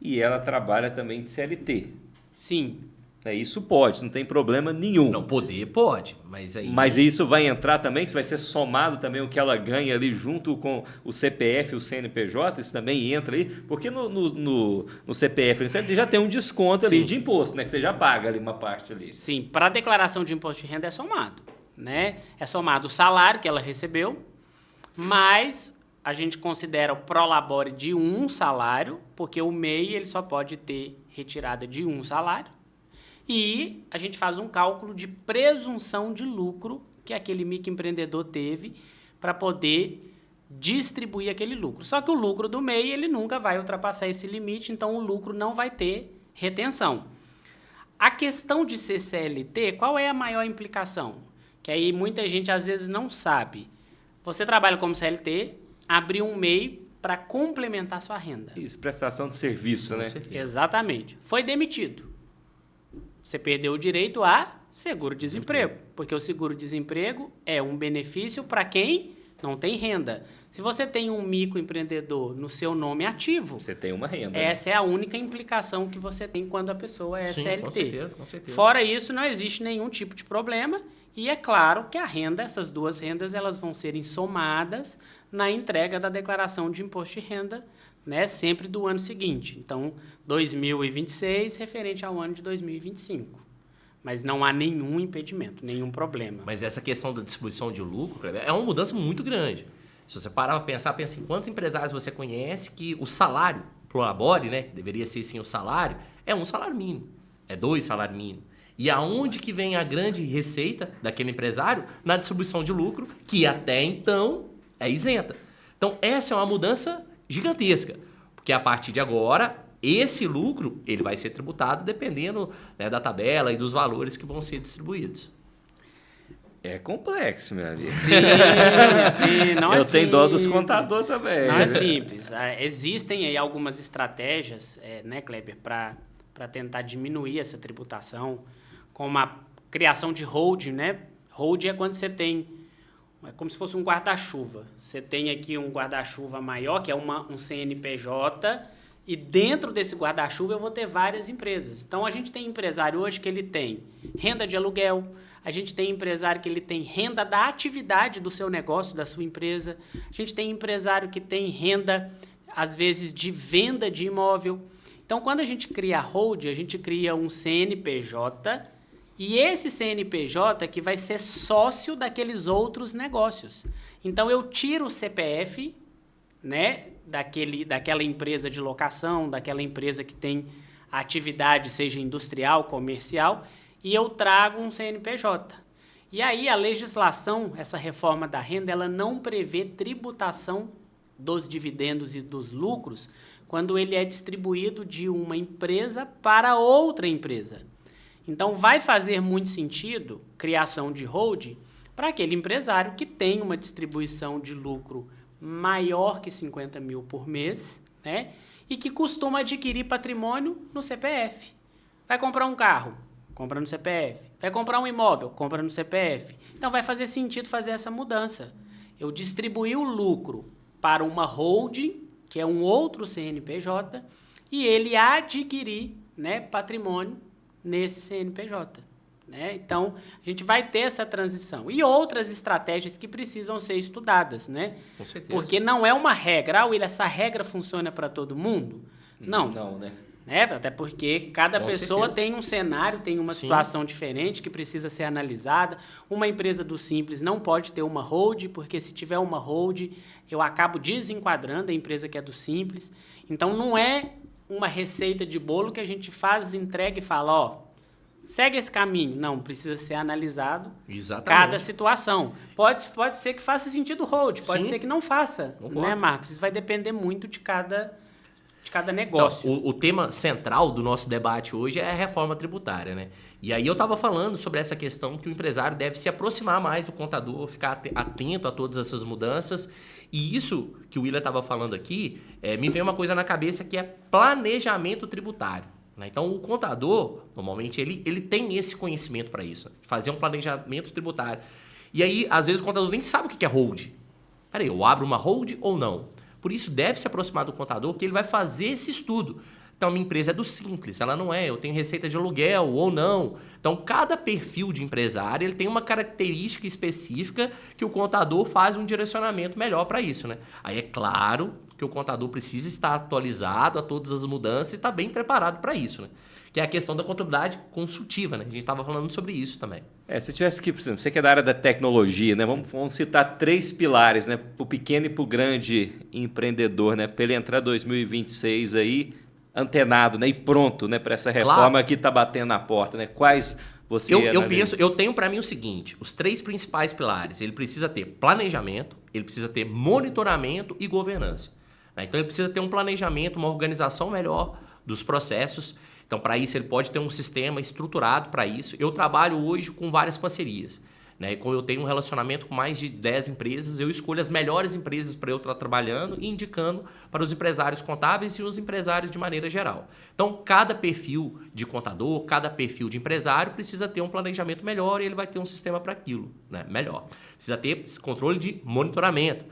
e ela trabalha também de CLT. Sim. Isso pode, não tem problema nenhum. Não, poder pode, mas aí... Mas isso vai entrar também? Se vai ser somado também o que ela ganha ali junto com o CPF e o CNPJ? Isso também entra aí? Porque no CPF você já tem um desconto ali de imposto, né? Que você já paga ali uma parte ali. Sim, para a declaração de imposto de renda é somado, né? É somado o salário que ela recebeu, mas a gente considera o prolabore de um salário, porque o MEI ele só pode ter retirada de um salário. E a gente faz um cálculo de presunção de lucro que aquele microempreendedor teve para poder distribuir aquele lucro. Só que o lucro do MEI ele nunca vai ultrapassar esse limite, então o lucro não vai ter retenção. A questão de ser CLT, qual é a maior implicação? Que aí muita gente às vezes não sabe. Você trabalha como CLT, abriu um MEI para complementar sua renda. Isso, prestação de serviço, né? Exatamente. Foi demitido. Você perdeu o direito a seguro-desemprego, porque o seguro-desemprego é um benefício para quem não tem renda. Se você tem um microempreendedor no seu nome ativo, você tem uma renda. Essa é a única implicação que você tem quando a pessoa é CLT. Com certeza, com certeza. Fora isso, não existe nenhum tipo de problema e é claro que a renda, essas duas rendas, elas vão serem somadas na entrega da declaração de imposto de renda, né, sempre do ano seguinte. Então, 2026 referente ao ano de 2025. Mas não há nenhum impedimento, nenhum problema. Mas essa questão da distribuição de lucro é uma mudança muito grande. Se você parar para pensar, pensa em quantos empresários você conhece que o salário pro labore, né, que deveria ser sim o salário, é um salário mínimo, é 2 salários mínimos. E aonde que vem a grande receita daquele empresário? Na distribuição de lucro, que até então é isenta. Então, essa é uma mudança gigantesca, porque a partir de agora, esse lucro ele vai ser tributado dependendo, né, da tabela e dos valores que vão ser distribuídos. É complexo, meu amigo. Sim, não é Eu simples. tenho dó dos contadores também. Não é simples. Existem aí algumas estratégias, né, Kleber, para tentar diminuir essa tributação, como a criação de holding, né? Holding é quando você tem, é como se fosse um guarda-chuva. Você tem aqui um guarda-chuva maior, que é um CNPJ, e dentro desse guarda-chuva eu vou ter várias empresas. Então, a gente tem empresário hoje que ele tem renda de aluguel, a gente tem empresário que ele tem renda da atividade do seu negócio, da sua empresa, a gente tem empresário que tem renda, às vezes, de venda de imóvel. Então, quando a gente cria a holding, a gente cria um CNPJ, e esse CNPJ que vai ser sócio daqueles outros negócios. Então, eu tiro o CPF, né, daquela empresa de locação, daquela empresa que tem atividade, seja industrial, comercial, e eu trago um CNPJ. E aí a legislação, essa reforma da renda, ela não prevê tributação dos dividendos e dos lucros quando ele é distribuído de uma empresa para outra empresa. Então, vai fazer muito sentido criação de holding para aquele empresário que tem uma distribuição de lucro maior que 50 mil por mês, né? E que costuma adquirir patrimônio no CPF. Vai comprar um carro, compra no CPF. Vai comprar um imóvel, compra no CPF. Então, vai fazer sentido fazer essa mudança. Eu distribuir o lucro para uma holding, que é um outro CNPJ, e ele adquirir, né, patrimônio nesse CNPJ. né? Então, a gente vai ter essa transição. E outras estratégias que precisam ser estudadas, né? Com certeza. Porque não é uma regra. William, essa regra funciona para todo mundo? Não. Não, né? Até porque cada Com pessoa certeza. tem um cenário, tem uma Sim. situação diferente que precisa ser analisada. Uma empresa do Simples não pode ter uma hold, porque se tiver uma hold, eu acabo desenquadrando a empresa que é do Simples. Então, não é uma receita de bolo que a gente faz, entrega e fala, ó, segue esse caminho. Não, precisa ser analisado Exatamente. cada situação. Pode ser que faça sentido hold, pode Sim. ser que não faça, Concordo. né, Marcos? Isso vai depender muito de cada negócio. Então, o tema central do nosso debate hoje é a reforma tributária, né? E aí eu estava falando sobre essa questão que o empresário deve se aproximar mais do contador, ficar atento a todas essas mudanças. E isso que o William estava falando aqui, me veio uma coisa na cabeça que é planejamento tributário, né? Então, o contador, normalmente, ele tem esse conhecimento para isso, fazer um planejamento tributário. E aí, às vezes, o contador nem sabe o que é hold. Peraí, eu abro uma hold ou não? Por isso, deve se aproximar do contador, que ele vai fazer esse estudo. Então, minha empresa é do Simples, ela não é, eu tenho receita de aluguel ou não. Então, cada perfil de empresário ele tem uma característica específica que o contador faz um direcionamento melhor para isso, né? Aí é claro que o contador precisa estar atualizado a todas as mudanças e estar bem preparado para isso, né? Que é a questão da contabilidade consultiva, né? A gente estava falando sobre isso também. Se tivesse que, por exemplo, você que é da área da tecnologia, né? Vamos citar 3 pilares, né? Para o pequeno e para o grande empreendedor, né? Para ele entrar 2026 aí antenado, né? E pronto, né? Para essa reforma Claro. que está batendo na porta, né? Quais você Eu tenho para mim o seguinte, os 3 principais pilares. Ele precisa ter planejamento, ele precisa ter monitoramento e governança, né? Então, ele precisa ter um planejamento, uma organização melhor dos processos. Então, para isso, ele pode ter um sistema estruturado para isso. Eu trabalho hoje com várias parcerias, né? Como eu tenho um relacionamento com mais de 10 empresas, eu escolho as melhores empresas para eu estar trabalhando e indicando para os empresários contábeis e os empresários de maneira geral. Então, cada perfil de contador, cada perfil de empresário precisa ter um planejamento melhor e ele vai ter um sistema para aquilo, né? Melhor. Precisa ter esse controle de monitoramento.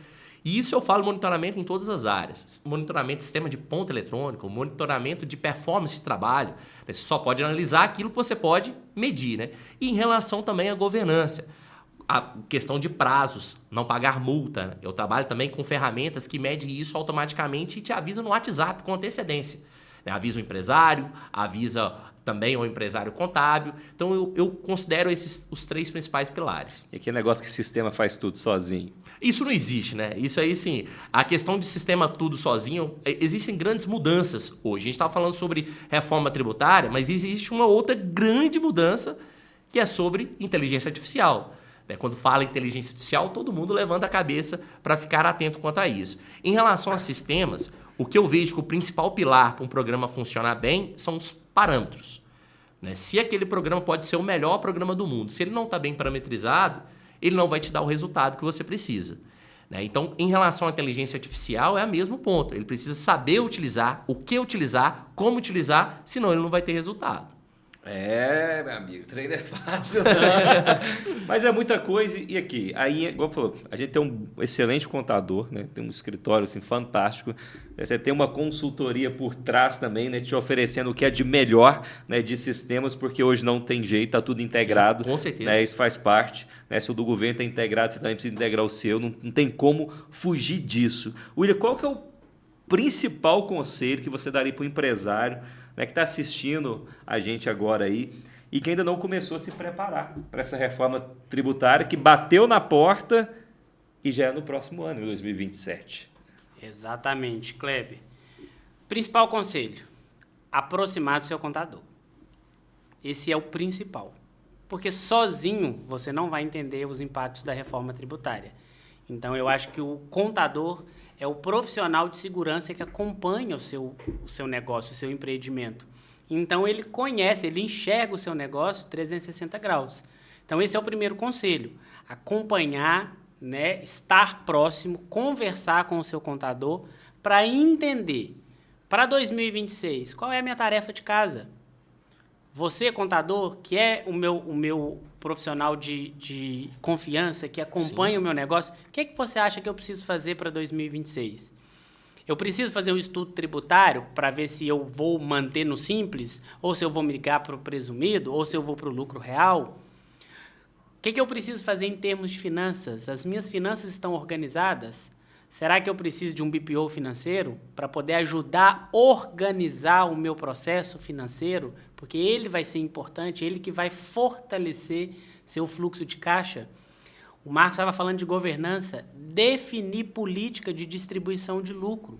E isso eu falo monitoramento em todas as áreas. Monitoramento de sistema de ponto eletrônico, monitoramento de performance de trabalho. Você só pode analisar aquilo que você pode medir, né? E em relação também à governança, a questão de prazos, não pagar multa, né? Eu trabalho também com ferramentas que medem isso automaticamente e te avisam no WhatsApp com antecedência. Avisa o empresário, avisa também o empresário contábil. Então, eu considero esses os 3 principais pilares. E aquele negócio que o sistema faz tudo sozinho. Isso não existe, né? Isso aí, sim. A questão de sistema tudo sozinho, existem grandes mudanças hoje. A gente estava falando sobre reforma tributária, mas existe uma outra grande mudança que é sobre inteligência artificial. Quando fala em inteligência artificial, todo mundo levanta a cabeça para ficar atento quanto a isso. Em relação a sistemas, o que eu vejo que o principal pilar para um programa funcionar bem são os parâmetros, né? Se aquele programa pode ser o melhor programa do mundo, se ele não está bem parametrizado, ele não vai te dar o resultado que você precisa, né? Então, em relação à inteligência artificial, é o mesmo ponto. Ele precisa saber utilizar, o que utilizar, como utilizar, senão ele não vai ter resultado. Meu amigo, treino é fácil, não. Mas é muita coisa. E aqui, aí, igual falou, a gente tem um excelente contador, né? Tem um escritório assim, fantástico. Você tem uma consultoria por trás também, né? Te oferecendo o que é de melhor, né? De sistemas, porque hoje não tem jeito, está tudo integrado. Sim, com certeza. Né? Isso faz parte. Né? Se o do governo está integrado, você também precisa integrar o seu. Não tem como fugir disso. William, qual que é o principal conselho que você daria para o empresário, né, que está assistindo a gente agora aí e que ainda não começou a se preparar para essa reforma tributária que bateu na porta e já é no próximo ano, em 2027? Exatamente, Kleber. Principal conselho, aproximar do seu contador. Esse é o principal. Porque sozinho você não vai entender os impactos da reforma tributária. Então, eu acho que o contador é o profissional de segurança que acompanha o seu negócio, o seu empreendimento. Então, ele conhece, ele enxerga o seu negócio 360 graus. Então, esse é o primeiro conselho. Acompanhar, né, estar próximo, conversar com o seu contador para entender, para 2026, qual é a minha tarefa de casa. Você, contador, que é o meu profissional de confiança, que acompanha o meu negócio, o que você acha que eu preciso fazer para 2026? Eu preciso fazer um estudo tributário para ver se eu vou manter no simples, ou se eu vou migrar para o presumido, ou se eu vou para o lucro real. O que eu preciso fazer em termos de finanças? As minhas finanças estão organizadas? Será que eu preciso de um BPO financeiro para poder ajudar a organizar o meu processo financeiro? Porque ele vai ser importante, ele que vai fortalecer seu fluxo de caixa. O Marcos estava falando de governança, definir política de distribuição de lucro.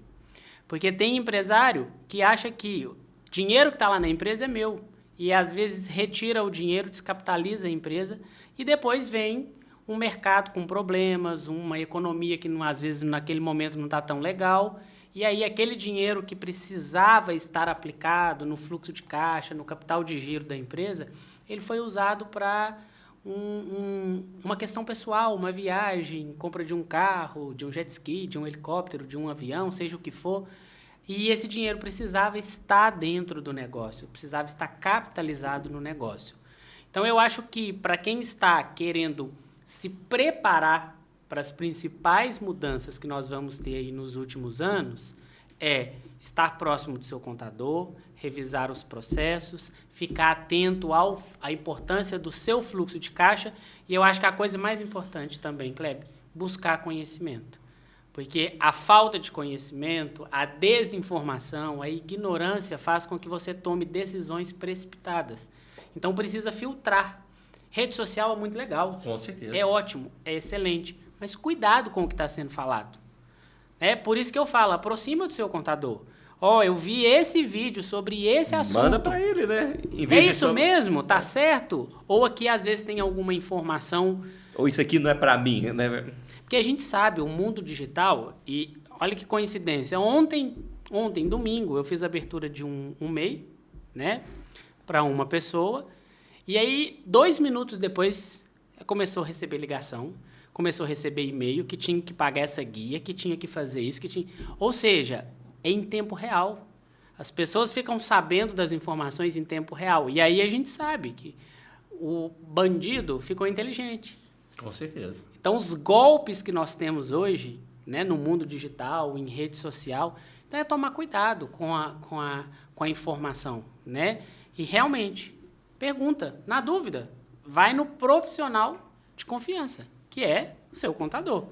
Porque tem empresário que acha que o dinheiro que está lá na empresa é meu. E às vezes retira o dinheiro, descapitaliza a empresa e depois vem um mercado com problemas, uma economia que às vezes naquele momento não está tão legal. E aí aquele dinheiro que precisava estar aplicado no fluxo de caixa, no capital de giro da empresa, ele foi usado para uma questão pessoal, uma viagem, compra de um carro, de um jet ski, de um helicóptero, de um avião, seja o que for. E esse dinheiro precisava estar dentro do negócio, precisava estar capitalizado no negócio. Então, eu acho que para quem está querendo se preparar para as principais mudanças que nós vamos ter aí nos últimos anos, é estar próximo do seu contador, revisar os processos, ficar atento à importância do seu fluxo de caixa. E eu acho que a coisa mais importante também, Kleber, buscar conhecimento. Porque a falta de conhecimento, a desinformação, a ignorância faz com que você tome decisões precipitadas. Então, precisa filtrar. Rede social é muito legal. Com certeza. É ótimo, é excelente. Mas cuidado com o que está sendo falado. É por isso que eu falo, aproxima do seu contador. Eu vi esse vídeo sobre esse assunto. Manda para ele, né? É isso mesmo? Tá certo? Ou aqui, às vezes, tem alguma informação... Ou isso aqui não é para mim, né? Porque a gente sabe, o mundo digital, e olha que coincidência, ontem, domingo, eu fiz a abertura de um MEI, né, para uma pessoa, e aí, 2 minutos depois, começou a receber ligação, começou a receber e-mail, que tinha que pagar essa guia, que tinha que fazer isso, Ou seja, é em tempo real. As pessoas ficam sabendo das informações em tempo real, e aí a gente sabe que o bandido ficou inteligente. Com certeza. Então, os golpes que nós temos hoje, né, no mundo digital, em rede social, então é tomar cuidado com a informação, né? E realmente, pergunta, na dúvida, vai no profissional de confiança, que é o seu contador,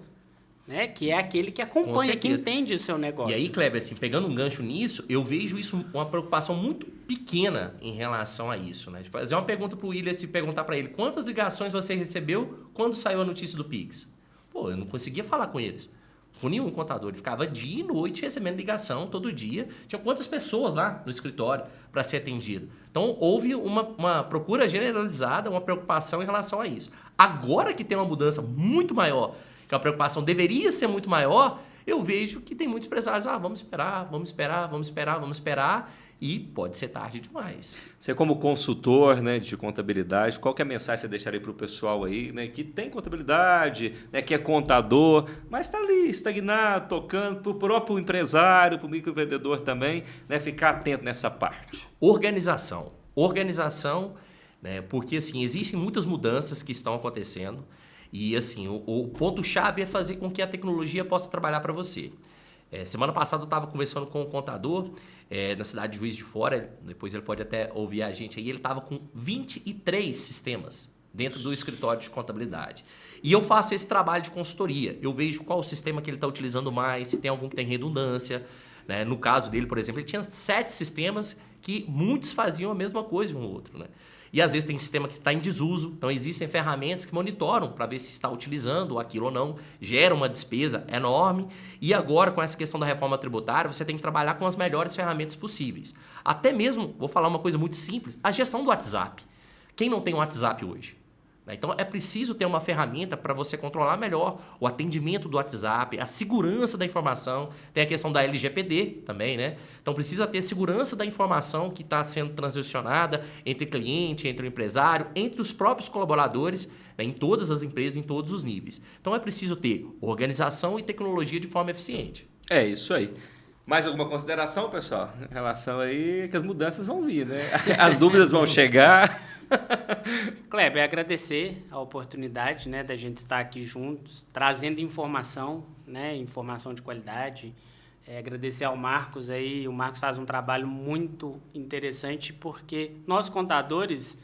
né? Que é aquele que acompanha, que entende o seu negócio. E aí, Kleber, assim, pegando um gancho nisso, eu vejo isso uma preocupação muito pequena em relação a isso, né? Tipo, fazer uma pergunta para o William, se perguntar para ele quantas ligações você recebeu quando saiu a notícia do Pix. Pô, eu não conseguia falar com eles, com nenhum contador. Ele ficava dia e noite recebendo ligação todo dia. Tinha quantas pessoas lá no escritório para ser atendido. Então, houve uma procura generalizada, uma preocupação em relação a isso. Agora que tem uma mudança muito maior, que a preocupação deveria ser muito maior, eu vejo que tem muitos empresários, vamos esperar, e pode ser tarde demais. Você como consultor, né, de contabilidade, qual que é a mensagem que você deixaria para o pessoal aí, né, que tem contabilidade, né, que é contador, mas está ali estagnado, tocando, para o próprio empresário, para o microvendedor também, né, ficar atento nessa parte? Organização, né, porque assim, existem muitas mudanças que estão acontecendo, e assim, o ponto-chave é fazer com que a tecnologia possa trabalhar para você. Semana passada eu estava conversando com um contador na cidade de Juiz de Fora, depois ele pode até ouvir a gente aí, ele estava com 23 sistemas dentro do escritório de contabilidade. E eu faço esse trabalho de consultoria, eu vejo qual o sistema que ele está utilizando mais, se tem algum que tem redundância. Né? No caso dele, por exemplo, ele tinha 7 sistemas que muitos faziam a mesma coisa um ou outro, né? E às vezes tem sistema que está em desuso, então existem ferramentas que monitoram para ver se está utilizando aquilo ou não, gera uma despesa enorme. E agora, com essa questão da reforma tributária, você tem que trabalhar com as melhores ferramentas possíveis. Até mesmo, vou falar uma coisa muito simples, a gestão do WhatsApp. Quem não tem um WhatsApp hoje? Então, é preciso ter uma ferramenta para você controlar melhor o atendimento do WhatsApp, a segurança da informação. Tem a questão da LGPD também, né? Então, precisa ter segurança da informação que está sendo transacionada entre cliente, entre o empresário, entre os próprios colaboradores, né? Em todas as empresas, em todos os níveis. Então, é preciso ter organização e tecnologia de forma eficiente. É isso aí. Mais alguma consideração, pessoal? Em relação aí que as mudanças vão vir, né? As dúvidas vão chegar. Kleber, agradecer a oportunidade, né, da gente estar aqui juntos, trazendo informação, né, informação de qualidade, Agradecer ao Marcos aí. O Marcos faz um trabalho muito interessante porque nós contadores,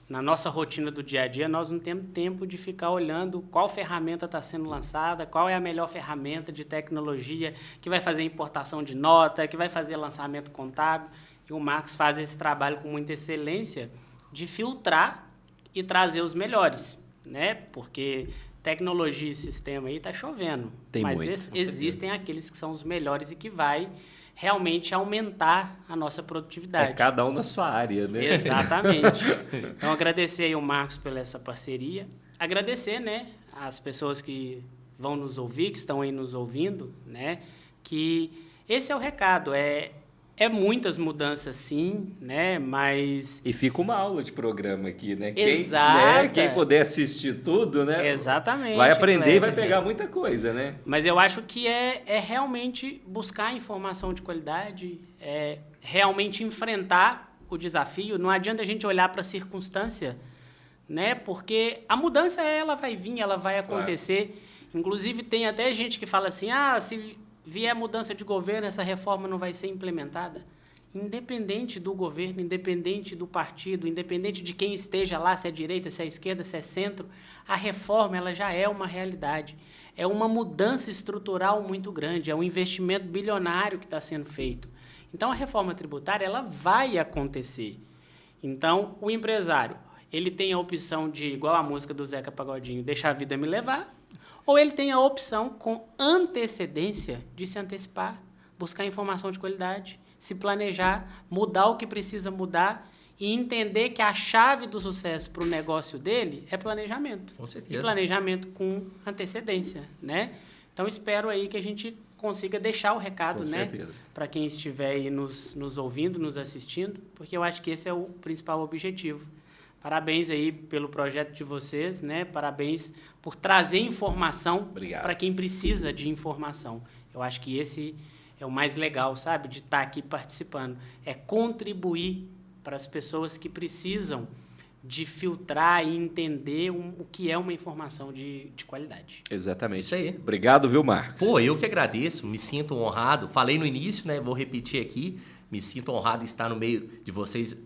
na nossa rotina do dia a dia, nós não temos tempo de ficar olhando qual ferramenta está sendo lançada, qual é a melhor ferramenta de tecnologia que vai fazer importação de nota, que vai fazer lançamento contábil. E o Marcos faz esse trabalho com muita excelência de filtrar e trazer os melhores, né? Porque tecnologia e sistema aí está chovendo. Tem mas muito, existem aqueles que são os melhores e que vai realmente aumentar a nossa produtividade. Cada um na sua área, né? Exatamente. Então, agradecer aí o Marcos pela essa parceria. Agradecer, né, as pessoas que vão nos ouvir, que estão aí nos ouvindo, né, que esse é o recado. É muitas mudanças, sim, né? Mas... E fica uma aula de programa aqui, né? Exato. Quem puder assistir tudo, né? Exatamente. Vai aprender e vai pegar muita coisa, né? Mas eu acho que é realmente buscar informação de qualidade, realmente enfrentar o desafio. Não adianta a gente olhar para a circunstância, né? Porque a mudança, ela vai vir, ela vai acontecer. Claro. Inclusive, tem até gente que fala assim, se vier mudança de governo, essa reforma não vai ser implementada. Independente do governo, independente do partido, independente de quem esteja lá, se é direita, se é esquerda, se é centro, a reforma ela já é uma realidade. É uma mudança estrutural muito grande, é um investimento bilionário que está sendo feito. Então, a reforma tributária ela vai acontecer. Então, o empresário ele tem a opção de, igual a música do Zeca Pagodinho, deixar a vida me levar, ou ele tem a opção, com antecedência, de se antecipar, buscar informação de qualidade, se planejar, mudar o que precisa mudar e entender que a chave do sucesso para o negócio dele é planejamento. Com certeza. E planejamento com antecedência, né? Então, espero aí que a gente consiga deixar o recado, né, para quem estiver aí nos ouvindo, nos assistindo, porque eu acho que esse é o principal objetivo. Parabéns aí pelo projeto de vocês, né? Parabéns por trazer informação para quem precisa de informação. Eu acho que esse é o mais legal, sabe? De estar aqui participando. É contribuir para as pessoas que precisam de filtrar e entender o que é uma informação de qualidade. Exatamente. Isso aí. Obrigado, viu, Marcos? Pô, eu que agradeço, me sinto honrado. Falei no início, né? Vou repetir aqui. Me sinto honrado em estar no meio de vocês.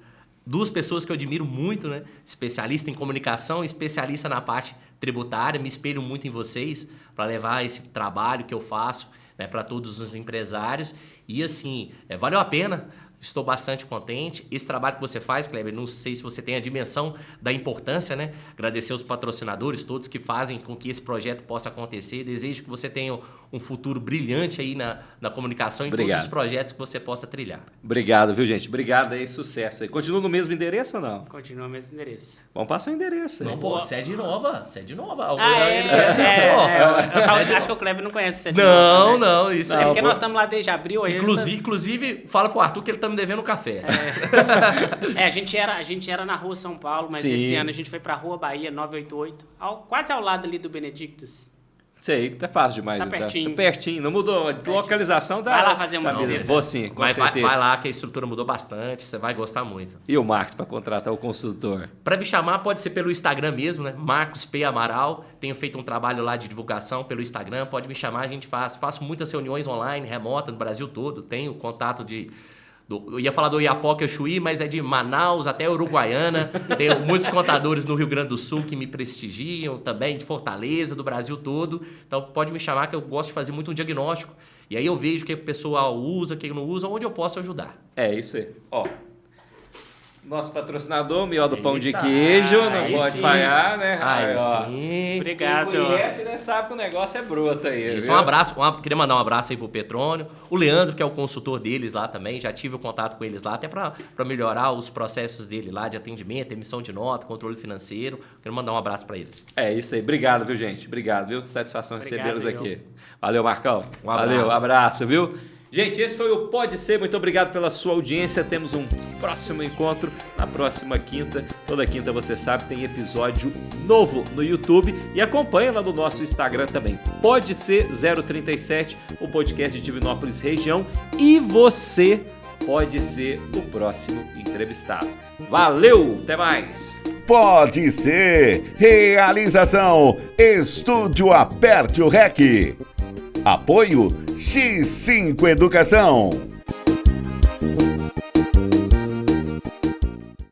Duas pessoas que eu admiro muito, né? Especialista em comunicação, especialista na parte tributária. Me espelho muito em vocês para levar esse trabalho que eu faço, né, para todos os empresários. E assim, valeu a pena. Estou bastante contente. Esse trabalho que você faz, Kleber, não sei se você tem a dimensão da importância, né? Agradecer aos patrocinadores todos que fazem com que esse projeto possa acontecer. Desejo que você tenha um futuro brilhante aí na comunicação e em todos os projetos que você possa trilhar. Obrigado, viu, gente? Obrigado aí, sucesso aí. Continua no mesmo endereço ou não? Continua no mesmo endereço. Vamos passar o endereço aí. Não, pô, sede nova. Sede nova. Acho que o Kleber não conhece sede nova. Não, né? Não, isso é porque nós estamos lá desde abril. Inclusive, fala pro Arthur que ele tá me devendo café. A gente era na Rua São Paulo, mas esse ano a gente foi pra Rua Bahia 988, quase ao lado ali do Benedictus. Sei, tá fácil demais. Tá pertinho. Tá pertinho, não mudou. A localização da... Vai lá fazer uma visita. Vou sim, com certeza. Vai lá que a estrutura mudou bastante, você vai gostar muito. E o Marcos para contratar o consultor? Para me chamar pode ser pelo Instagram mesmo, né? Marcos P. Amaral. Tenho feito um trabalho lá de divulgação pelo Instagram, pode me chamar, a gente faço muitas reuniões online, remota no Brasil todo, tenho contato eu ia falar do Iapoca e Chuí, mas é de Manaus até Uruguaiana. Tenho muitos contadores no Rio Grande do Sul que me prestigiam, também de Fortaleza, do Brasil todo. Então pode me chamar que eu gosto de fazer muito um diagnóstico. E aí eu vejo o que o pessoal usa, o que não usa, onde eu posso ajudar. É isso aí. Ó, nosso patrocinador, Mió do Pão de Queijo, não pode falhar, né? Sim. Obrigado. Quem conhece, né, sabe que o negócio é broto aí. Isso, um abraço, queria mandar um abraço aí pro Petrônio, o Leandro, que é o consultor deles lá também, já tive o contato com eles lá, até para melhorar os processos dele lá de atendimento, emissão de nota, controle financeiro. Quero mandar um abraço para eles. É isso aí. Obrigado, viu, gente? Obrigado, viu? Satisfação recebê-los aqui. Valeu, Marcão. Um abraço. Valeu, abraço, viu? Gente, esse foi o Pode Ser. Muito obrigado pela sua audiência. Temos um próximo encontro na próxima quinta. Toda quinta, você sabe, tem episódio novo no YouTube. E acompanha lá no nosso Instagram também. Pode Ser 037, o podcast de Divinópolis região. E você pode ser o próximo entrevistado. Valeu, até mais! Pode Ser. Realização Estúdio Aperte o Rec. Apoio X5 Educação.